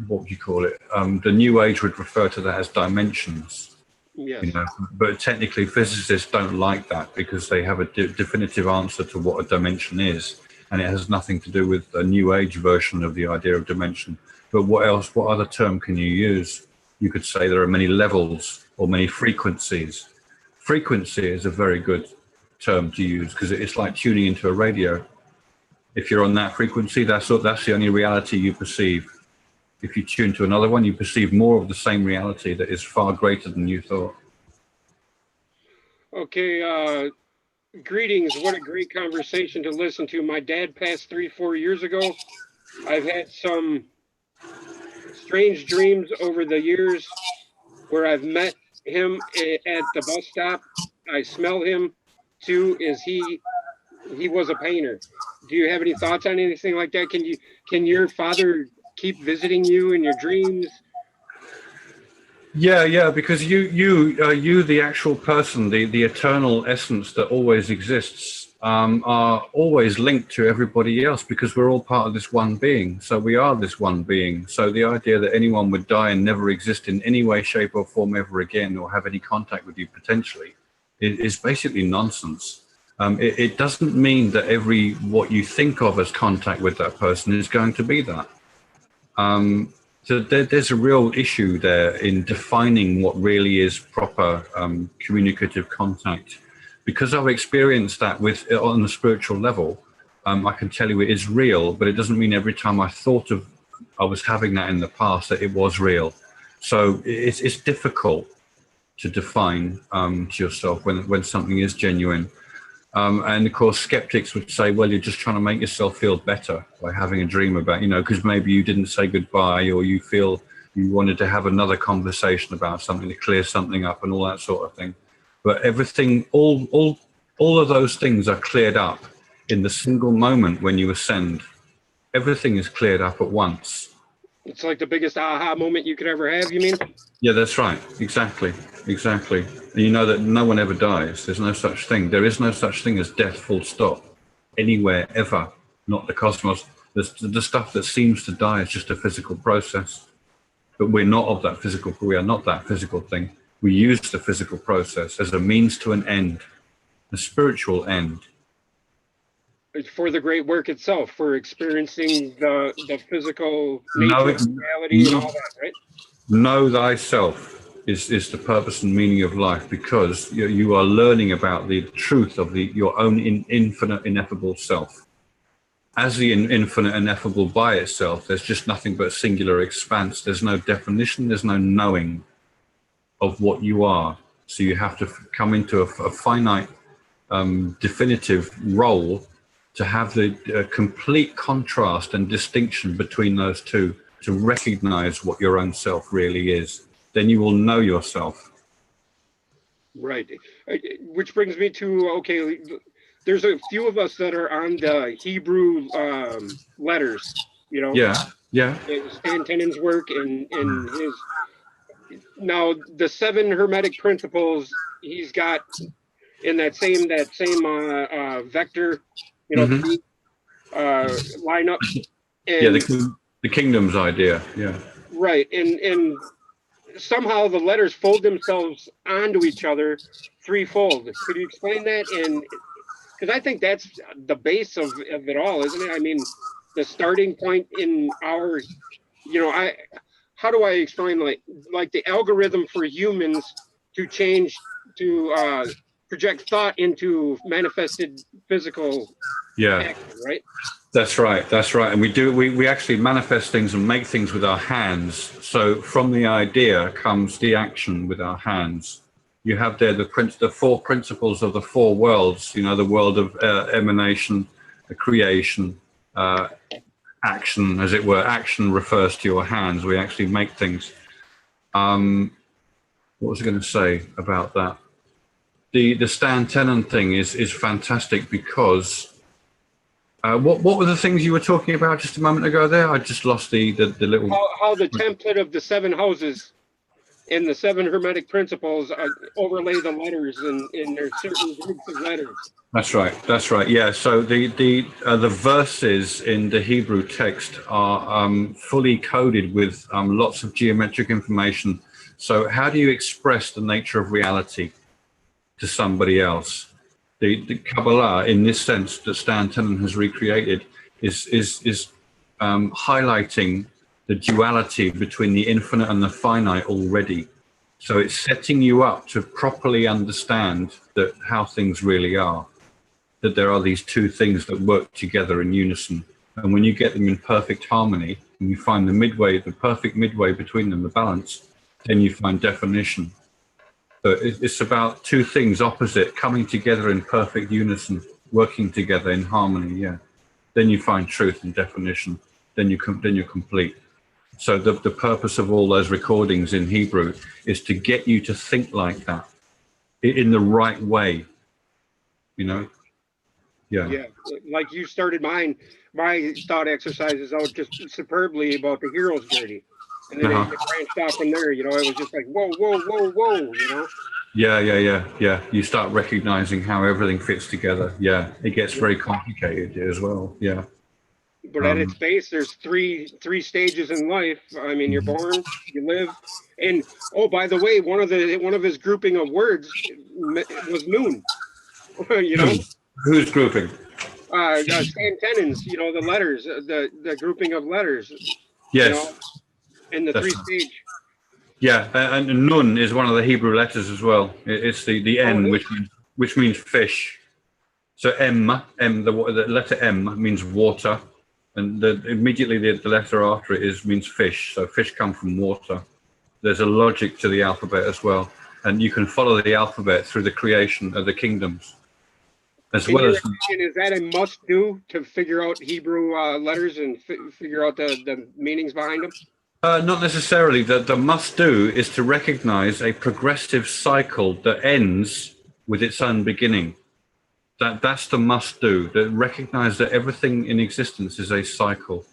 what would you call it? The New Age would refer to that as dimensions. Yes. You know, but technically physicists don't like that because they have a definitive answer to what a dimension is, and it has nothing to do with a New Age version of the idea of dimension. But what else? What other term can you use? You could say there are many levels or many frequencies. Frequency is a very good term to use because it's like tuning into a radio. If you're on that frequency, that's the only reality you perceive. If you tune to another one, you perceive more of the same reality that is far greater than you thought. Okay, greetings. What a great conversation to listen to. My dad passed 3-4 years ago. I've had some strange dreams over the years where I've met him at the bus stop. I smell him too. He was a painter. Do you have any thoughts on anything like that? Can your father keep visiting you in your dreams? Yeah, because you, the actual person, the eternal essence that always exists, are always linked to everybody else because we're all part of this one being. So we are this one being. So the idea that anyone would die and never exist in any way, shape, or form ever again, or have any contact with you potentially, is basically nonsense. It doesn't mean that what you think of as contact with that person is going to be that. So there's a real issue there in defining what really is proper communicative contact. Because I've experienced that on the spiritual level, I can tell you it is real, but it doesn't mean every time I thought of I was having that in the past that it was real. So it's difficult to define to yourself when something is genuine. And of course, skeptics would say, well, you're just trying to make yourself feel better by having a dream about, because maybe you didn't say goodbye or you feel you wanted to have another conversation about something to clear something up and all that sort of thing. But everything, all of those things are cleared up in the single moment when you ascend. Everything is cleared up at once. It's like the biggest aha moment you could ever have, you mean? Yeah, that's right. Exactly. And you know that no one ever dies. There's no such thing. There is no such thing as death, full stop, anywhere, ever, not the cosmos. The stuff that seems to die is just a physical process. But we are not that physical thing. We use the physical process as a means to an end, a spiritual end. For the great work itself, for experiencing the physical nature of reality and all that, right? Know thyself is the purpose and meaning of life, because you are learning about the truth of your own infinite, ineffable self. As the infinite, ineffable by itself, there's just nothing but singular expanse. There's no definition, there's no knowing of what you are. So you have to come into a finite, definitive role to have the complete contrast and distinction between those two, to recognize what your own self really is. Then you will know yourself. Right. Which brings me to, okay, there's a few of us that are on the Hebrew letters, you know, Yeah, yeah. Stan Tenon's work and his. Now the seven Hermetic principles he's got in that same vector, you know, Hmm. lineup, Yeah, and the kingdom's idea. Yeah. right, and somehow the letters fold themselves onto each other threefold. Could you explain that? And because I think that's the base of it all, isn't it? I mean, the starting point in our, I how do I explain like the algorithm for humans to change to project thought into manifested physical Yeah. action, right? That's right. That's right. And we actually manifest things and make things with our hands. So from the idea comes the action with our hands. You have there the four principles of the four worlds, the world of emanation, the creation, action, as it were. Action refers to your hands. We actually make things. What was I going to say about that? The Stan Tenen thing is fantastic because what were the things you were talking about just a moment ago there? I just lost the little. How the template of the seven houses and the seven hermetic principles overlay the letters in their certain groups of letters. That's right. That's right. Yeah. So the verses in the Hebrew text are fully coded with lots of geometric information. So how do you express the nature of reality to somebody else? The Kabbalah, in this sense, that Stan Tenen has recreated, is highlighting the duality between the infinite and the finite already. So it's setting you up to properly understand how things really are. That there are these two things that work together in unison, and when you get them in perfect harmony, and you find the perfect midway between them, the balance, then you find definition. So it's about two things opposite coming together in perfect unison, working together in harmony. Yeah, then you find truth and definition. Then you're complete. So the purpose of all those recordings in Hebrew is to get you to think like that in the right way. Yeah. Yeah, like you started my thought exercises out just superbly about the hero's journey, and then Uh-huh. it branched off from there. It was just like whoa, whoa, whoa, whoa. Yeah. You start recognizing how everything fits together. Yeah, it gets Yeah. very complicated as well. Yeah. But at its base, there's three stages in life. I mean, you're born, you live, and oh, by the way, one of his grouping of words was noon. you know, Who's grouping? Stan Tenon's, the letters, the grouping of letters, you Yes, know, in the that's three right. stage. Yeah, and Nun is one of the Hebrew letters as well. It's the Oh, N, it is. which means fish. So the letter M means water, and immediately the letter after it means fish. So fish come from water. There's a logic to the alphabet as well, and you can follow the alphabet through the creation of the kingdoms, as In well your as. opinion, is that a must do to figure out Hebrew letters and figure out the meanings behind them? Not necessarily. The must do is to recognize a progressive cycle that ends with its own beginning. That's the must do. That recognize that everything in existence is a cycle.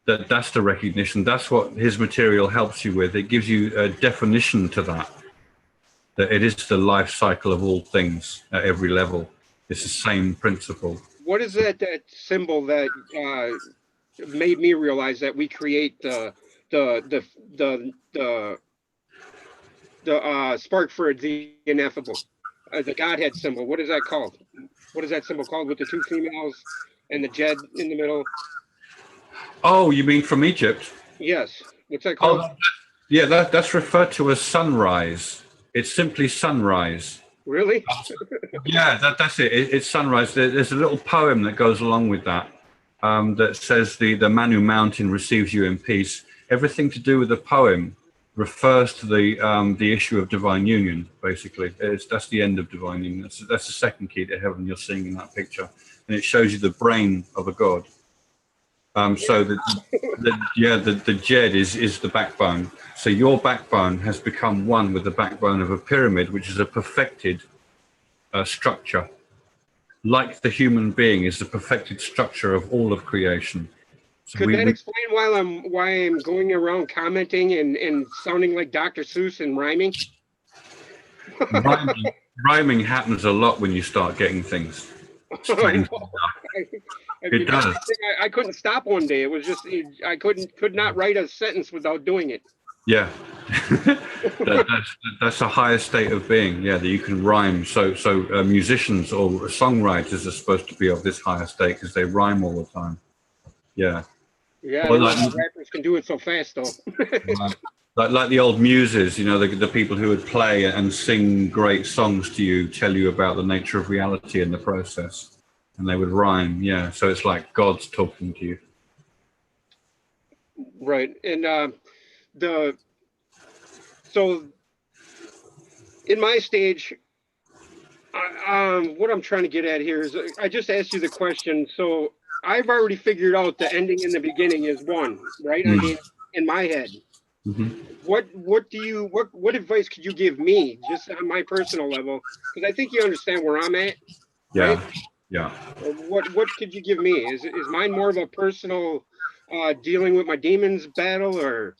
That's the recognition. That's what his material helps you with. It gives you a definition to that. That it is the life cycle of all things at every level. It's the same principle. What is that symbol that made me realize that we create the the the the the spark for the ineffable, the Godhead symbol? What is that called? What is that symbol called with the two females and the Jed in the middle? Oh, you mean from Egypt? Yes. What's that Oh, called? yeah. That's referred to as sunrise. It's simply sunrise. Really? Yeah, that's it. It's sunrise. There's a little poem that goes along with that that says the Manu Mountain receives you in peace. Everything to do with the poem refers to the issue of divine union. Basically, that's the end of divine union. That's the second key to heaven you're seeing in that picture, and it shows you the brain of a god. So the Jed is the backbone. So your backbone has become one with the backbone of a pyramid, which is a perfected structure. like the human being, is the perfected structure of all of creation. So Could that explain why I'm going around commenting and sounding like Dr. Seuss and rhyming? rhyming, rhyming happens a lot when you start getting things straightened Well, out. It because does. I couldn't stop one day. It was just I could not write a sentence without doing it. Yeah. That's a higher state of being. Yeah, that you can rhyme. So musicians or songwriters are supposed to be of this higher state because they rhyme all the time. Yeah. Yeah, I Or don't know how rappers can do it so fast though. right. Like the old muses, you know, the people who would play and sing great songs to you, tell you about the nature of reality in the process, and they would rhyme. Yeah, so it's like God's talking to you. Right. And the so in my stage, what I'm trying to get at here is I just asked you the question. So I've already figured out the ending and the beginning is one, right? I mean, in my head. Mm-hmm. What advice could you give me just on my personal level? Because I think you understand where I'm at, right? Yeah, yeah. What could you give me? Is mine more of a personal dealing with my demons battle or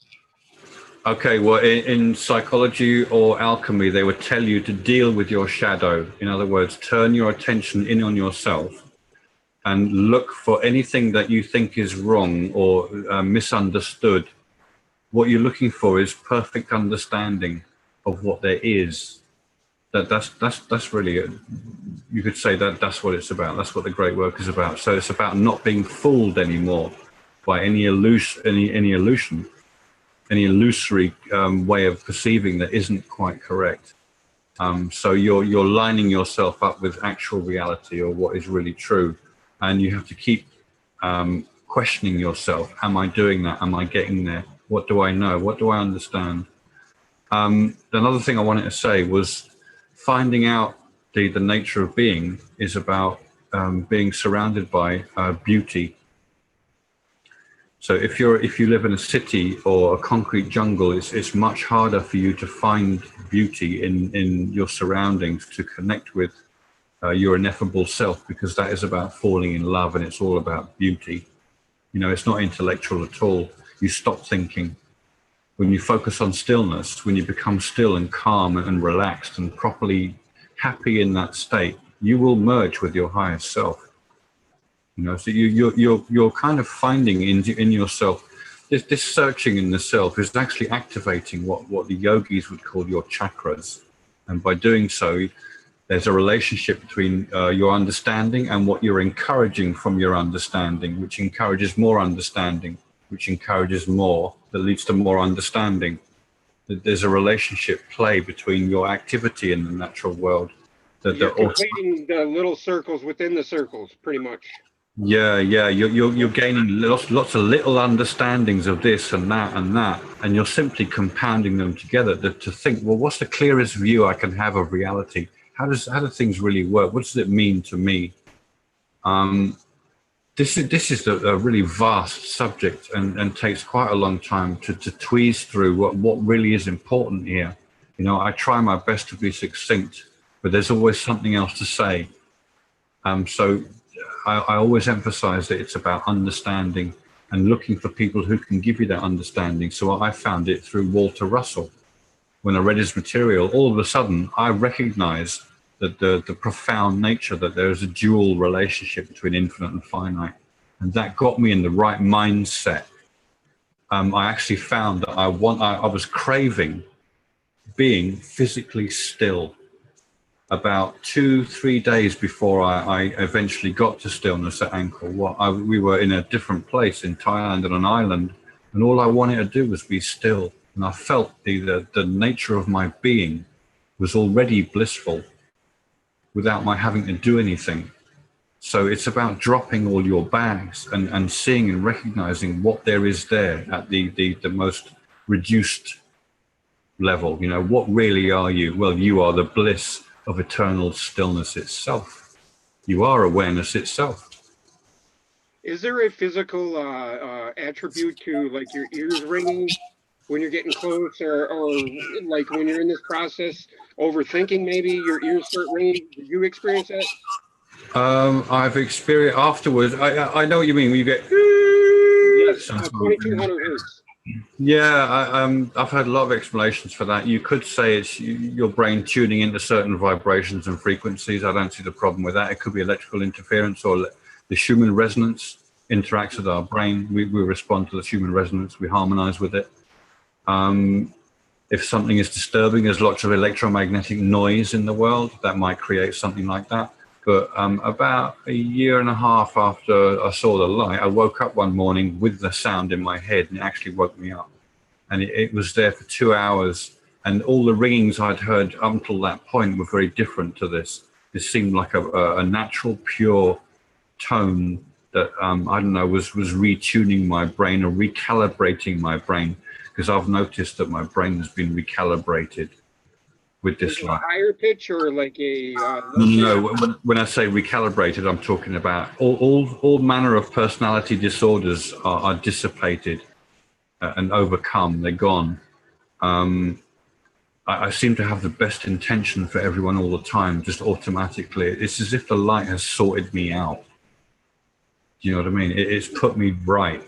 Okay, well, in psychology or alchemy, they would tell you to deal with your shadow. In other words, turn your attention in on yourself and look for anything that you think is wrong or misunderstood. What you're looking for is perfect understanding of what there is. That's really it. You could say that that's what it's about. That's what the great work is about. So it's about not being fooled anymore by any illusion, any illusory way of perceiving that isn't quite correct. So you're lining yourself up with actual reality or what is really true, and you have to keep questioning yourself. Am I doing that? Am I getting there? What do I know? What do I understand? Another thing I wanted to say was finding out the nature of being is about being surrounded by beauty. So if you live in a city or a concrete jungle, it's much harder for you to find beauty in your surroundings, to connect with your ineffable self, because that is about falling in love and it's all about beauty. You know, it's not intellectual at all. You stop thinking. When you focus on stillness, when you become still and calm and relaxed and properly happy in that state, you will merge with your higher self. You know, so you're kind of finding in yourself. This searching in the self is actually activating what the yogis would call your chakras, and by doing so, there's a relationship between your understanding and what you're encouraging from your understanding, which encourages more understanding, which encourages more, that leads to more understanding. There's a relationship play between your activity in the natural world. you're completing the little circles within the circles, pretty much. Yeah, you're gaining lots of little understandings of this and that, and you're simply compounding them together to think, well, what's the clearest view I can have of reality? How do things really work? What does it mean to me? This is a really vast subject and takes quite a long time to tweeze through what really is important here. You know, I try my best to be succinct, but there's always something else to say. So I always emphasize that it's about understanding and looking for people who can give you that understanding. So I found it through Walter Russell. When I read his material, all of a sudden I recognized that the profound nature, that there is a dual relationship between infinite and finite. And that got me in the right mindset. I actually found that I was craving being physically still. About 2-3 days before I eventually got to stillness at Angkor Wat, we were in a different place in Thailand on an island, and all I wanted to do was be still. And I felt the nature of my being was already blissful without my having to do anything. So it's about dropping all your bags and seeing and recognizing what there is there at the most reduced level. You know, what really are you? Well, you are the bliss of eternal stillness itself. You are awareness itself. Is there a physical attribute to like your ears ringing when you're getting close, or like when you're in this process, overthinking, maybe your ears start ringing? Did you experience that? I've experienced afterwards. I know what you mean. When you get Yes, sometimes. 2200 hertz. Yeah, I've had a lot of explanations for that. You could say it's your brain tuning into certain vibrations and frequencies. I don't see the problem with that. It could be electrical interference or the Schumann resonance interacts with our brain. We respond to the Schumann resonance. We harmonize with it. If something is disturbing, there's lots of electromagnetic noise in the world that might create something like that. But about a year and a half after I saw the light, I woke up one morning with the sound in my head, and it actually woke me up. And it was there for 2 hours, and all the ringings I'd heard up until that point were very different to this. This seemed like a natural, pure tone that, I don't know, was retuning my brain or recalibrating my brain, because I've noticed that my brain has been recalibrated with this light. A higher pitch or like a No, when I say recalibrated, I'm talking about all manner of personality disorders are dissipated and overcome. They're gone. I seem to have the best intention for everyone all the time, just automatically. It's as if the light has sorted me out. Do you know what I mean? It's put me right.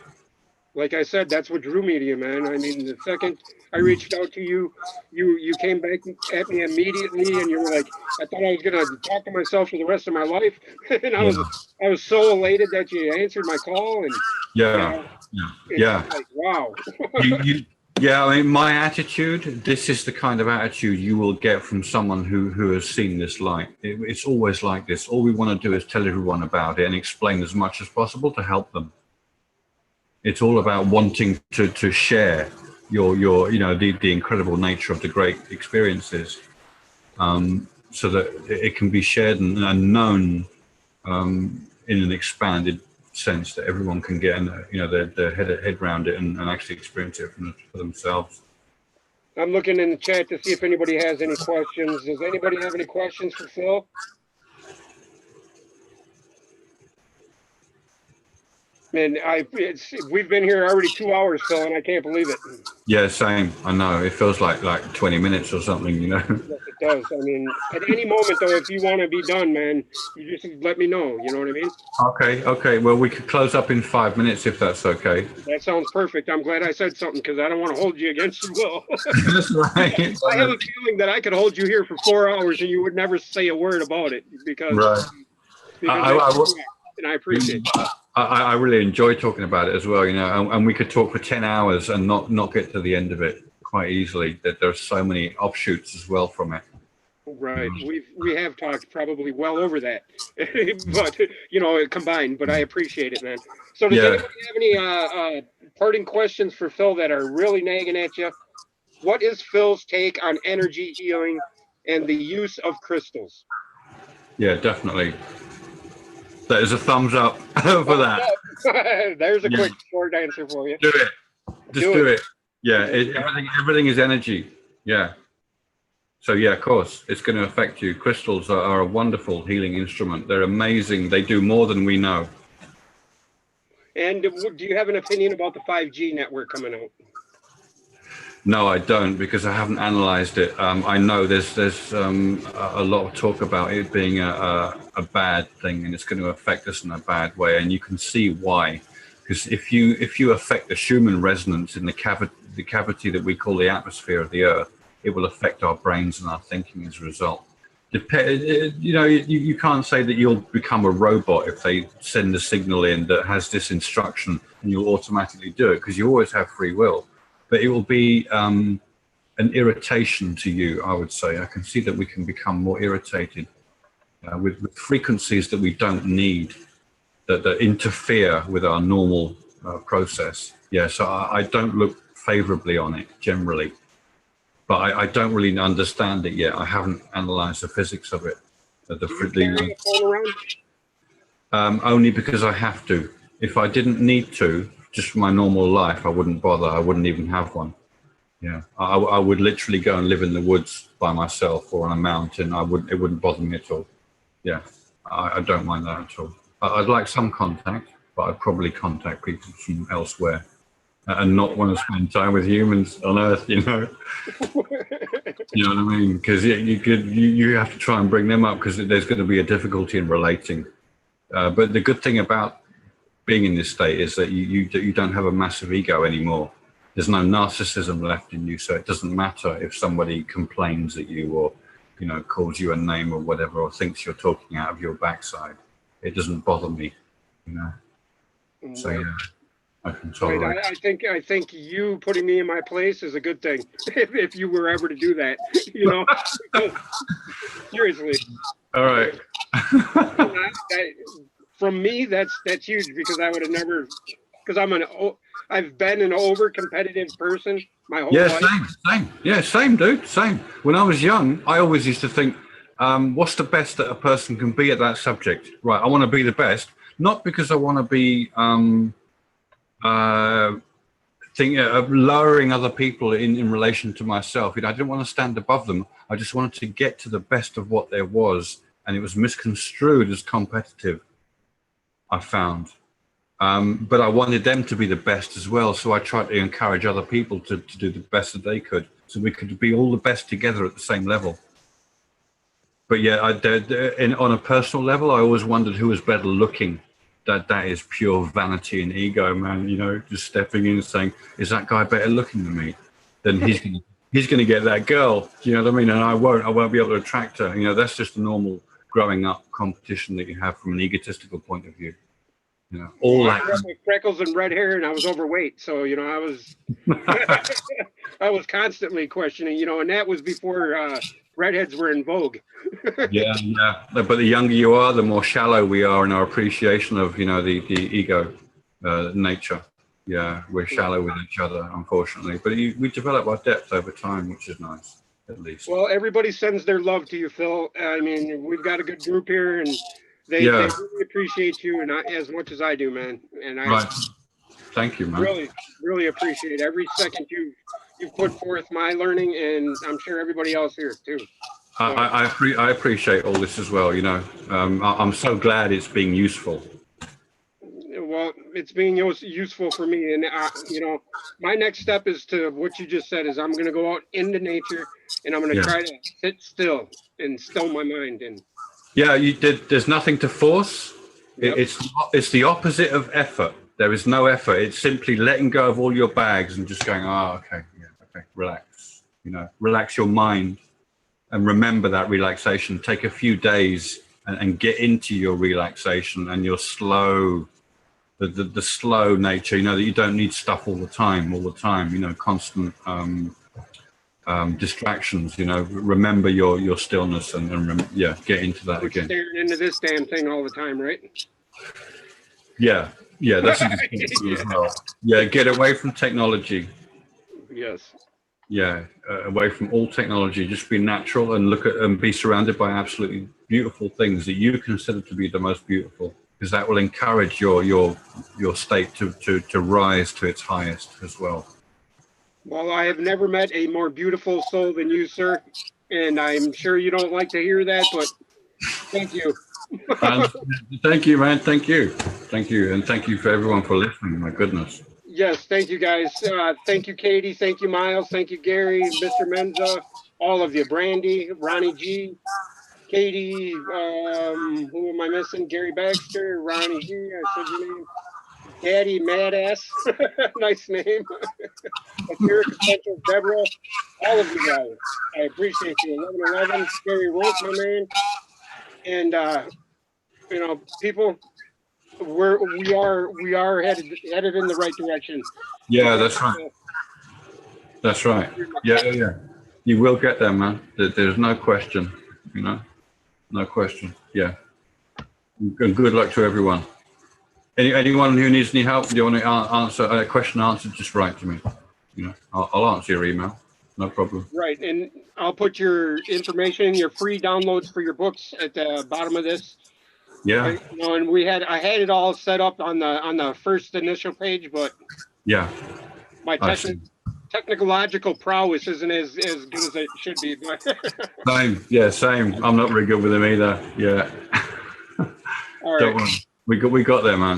like I said, that's what drew me to you, man. I mean, the second I reached out to you, you came back at me immediately, and you were like, I thought I was gonna talk to myself for the rest of my life, and I was so elated that you answered my call, and Yeah, it's like, wow. Yeah, I mean, my attitude, this is the kind of attitude you will get from someone who has seen this light. It's always like this. All we want to do is tell everyone about it and explain as much as possible to help them. It's all about wanting to share your the incredible nature of the great experiences, so that it can be shared and known in an expanded sense, that everyone can get their head around it and actually experience it for themselves. I'm looking in the chat to see if anybody has any questions. Does anybody have any questions for Phil? And we've been here already 2 hours, Phil, and I can't believe it. Yeah, same. I know. It feels like 20 minutes or something, Yes, it does. I mean, at any moment, though, if you want to be done, man, you just let me know. You know what I mean? Okay. Well, we could close up in 5 minutes if that's okay. That sounds perfect. I'm glad I said something because I don't want to hold you against your will. That's right. I have a feeling that I could hold you here for 4 hours and you would never say a word about it because and I appreciate it. I really enjoy talking about it as well, and we could talk for 10 hours and not get to the end of it quite easily. That there's so many offshoots as well from it. Right. We have talked probably well over that, but combined. But I appreciate it, man. So does anybody have any parting questions for Phil that are really nagging at you? What is Phil's take on energy healing and the use of crystals? Yeah, definitely. There's a thumbs up for that. There's a quick short answer for you. Do it. Just do it. Yeah, everything is energy. Yeah. So yeah, of course, it's going to affect you. Crystals are a wonderful healing instrument. They're amazing. They do more than we know. And do you have an opinion about the 5G network coming out? No, I don't, because I haven't analyzed it. I know there's a lot of talk about it being a bad thing, and it's going to affect us in a bad way. And you can see why, because if you affect the Schumann resonance in the cavity that we call the atmosphere of the Earth, it will affect our brains and our thinking as a result. You can't say that you'll become a robot if they send a signal in that has this instruction and you'll automatically do it, because you always have free will. But it will be an irritation to you, I would say. I can see that we can become more irritated with frequencies that we don't need, that interfere with our normal process. Yeah, so I don't look favorably on it generally, but I don't really understand it yet. I haven't analyzed the physics of it. Only because I have to. If I didn't need to, just for my normal life, I wouldn't bother. I wouldn't even have one. Yeah, I would literally go and live in the woods by myself or on a mountain. It wouldn't bother me at all. Yeah, I don't mind that at all. I'd like some contact, but I'd probably contact people from elsewhere and not want to spend time with humans on Earth. You know what I mean? Because you have to try and bring them up, because there's going to be a difficulty in relating. But the good thing about being in this state is that you don't have a massive ego anymore. There's no narcissism left in you, so it doesn't matter if somebody complains at you or, you know, calls you a name or whatever, or thinks you're talking out of your backside. It doesn't bother me, you know. So yeah, I can tolerate. Right. I think you putting me in my place is a good thing. If you were ever to do that, you know. Seriously. All right. From me, that's huge, because I would have never, because I've been an over competitive person my whole life. Same. Yeah, same, dude. Same. When I was young, I always used to think, what's the best that a person can be at that subject? Right. I want to be the best, not because I want to be lowering other people in relation to myself. You know, I didn't want to stand above them. I just wanted to get to the best of what there was, and it was misconstrued as competitive, I found. But I wanted them to be the best as well, so I tried to encourage other people to do the best that they could, so we could be all the best together at the same level. But yeah, on a personal level, I always wondered who was better looking. That is pure vanity and ego, man. You know, just stepping in and saying, "Is that guy better looking than me?" Then he's going to get that girl. Do you know what I mean? And I won't be able to attract her. You know, that's just a normal growing up competition that you have from an egotistical point of view. You know, all that. I with freckles and red hair, and I was overweight, so you know, I was I was constantly questioning. You know, and that was before redheads were in vogue. Yeah. But the younger you are, the more shallow we are in our appreciation of, you know, the ego nature. Yeah, we're shallow with each other, unfortunately. But we develop our depth over time, which is nice, at least. Well, everybody sends their love to you, Phil. I mean, we've got a good group here, and they really appreciate you, and as much as I do, man. And right. Thank you, man. Really appreciate every second you've put forth my learning, and I'm sure everybody else here too. So, I appreciate all this as well. You know, I'm so glad it's being useful. Well, it's being useful for me, and you know, my next step is to what you just said is I'm going to go out into nature, and I'm going to try to sit still and still my mind. And yeah, there's nothing to force. Yep. It's the opposite of effort. There is no effort. It's simply letting go of all your bags and just going, oh, okay, relax. You know, relax your mind and remember that relaxation. Take a few days and get into your relaxation and your slow, the slow nature. You know, that you don't need stuff all the time. You know, constant distractions. You know, remember your stillness and get into that again. Staring into this damn thing all the time, right? Yeah, that's a good as well. Yeah, get away from technology. Yes. Yeah, away from all technology. Just be natural and look at and be surrounded by absolutely beautiful things that you consider to be the most beautiful, because that will encourage your state to rise to its highest as well. Well, I have never met a more beautiful soul than you, sir, and I'm sure you don't like to hear that, but thank you. Thank you, man. Thank you, and thank you for everyone for listening. My goodness. Yes, thank you, guys. Thank you, Katie. Thank you, Miles. Thank you, Gary, Mr. Menza, all of you, Brandy, Ronnie G, Katie. Who am I missing? Gary Baxter, Ronnie G. I said your name. Daddy Madass, nice name. Eric Central, Deborah, all of you guys. I appreciate you. 1111, Gary Roke, my man, and you know, people. We are headed in the right direction. Yeah, that's right. That's right. Yeah. You will get there, man. There's no question. You know, no question. Yeah. And good luck to everyone. Anyone who needs any help, do you want to answer a question answered, just write to me. You know, I'll answer your email. No problem. Right, and I'll put your information, your free downloads for your books at the bottom of this. Yeah. You know, and I had it all set up on the first initial page, but yeah, my technological prowess isn't as good as it should be. But same. I'm not very good with them either. Yeah. All right. We got there, man.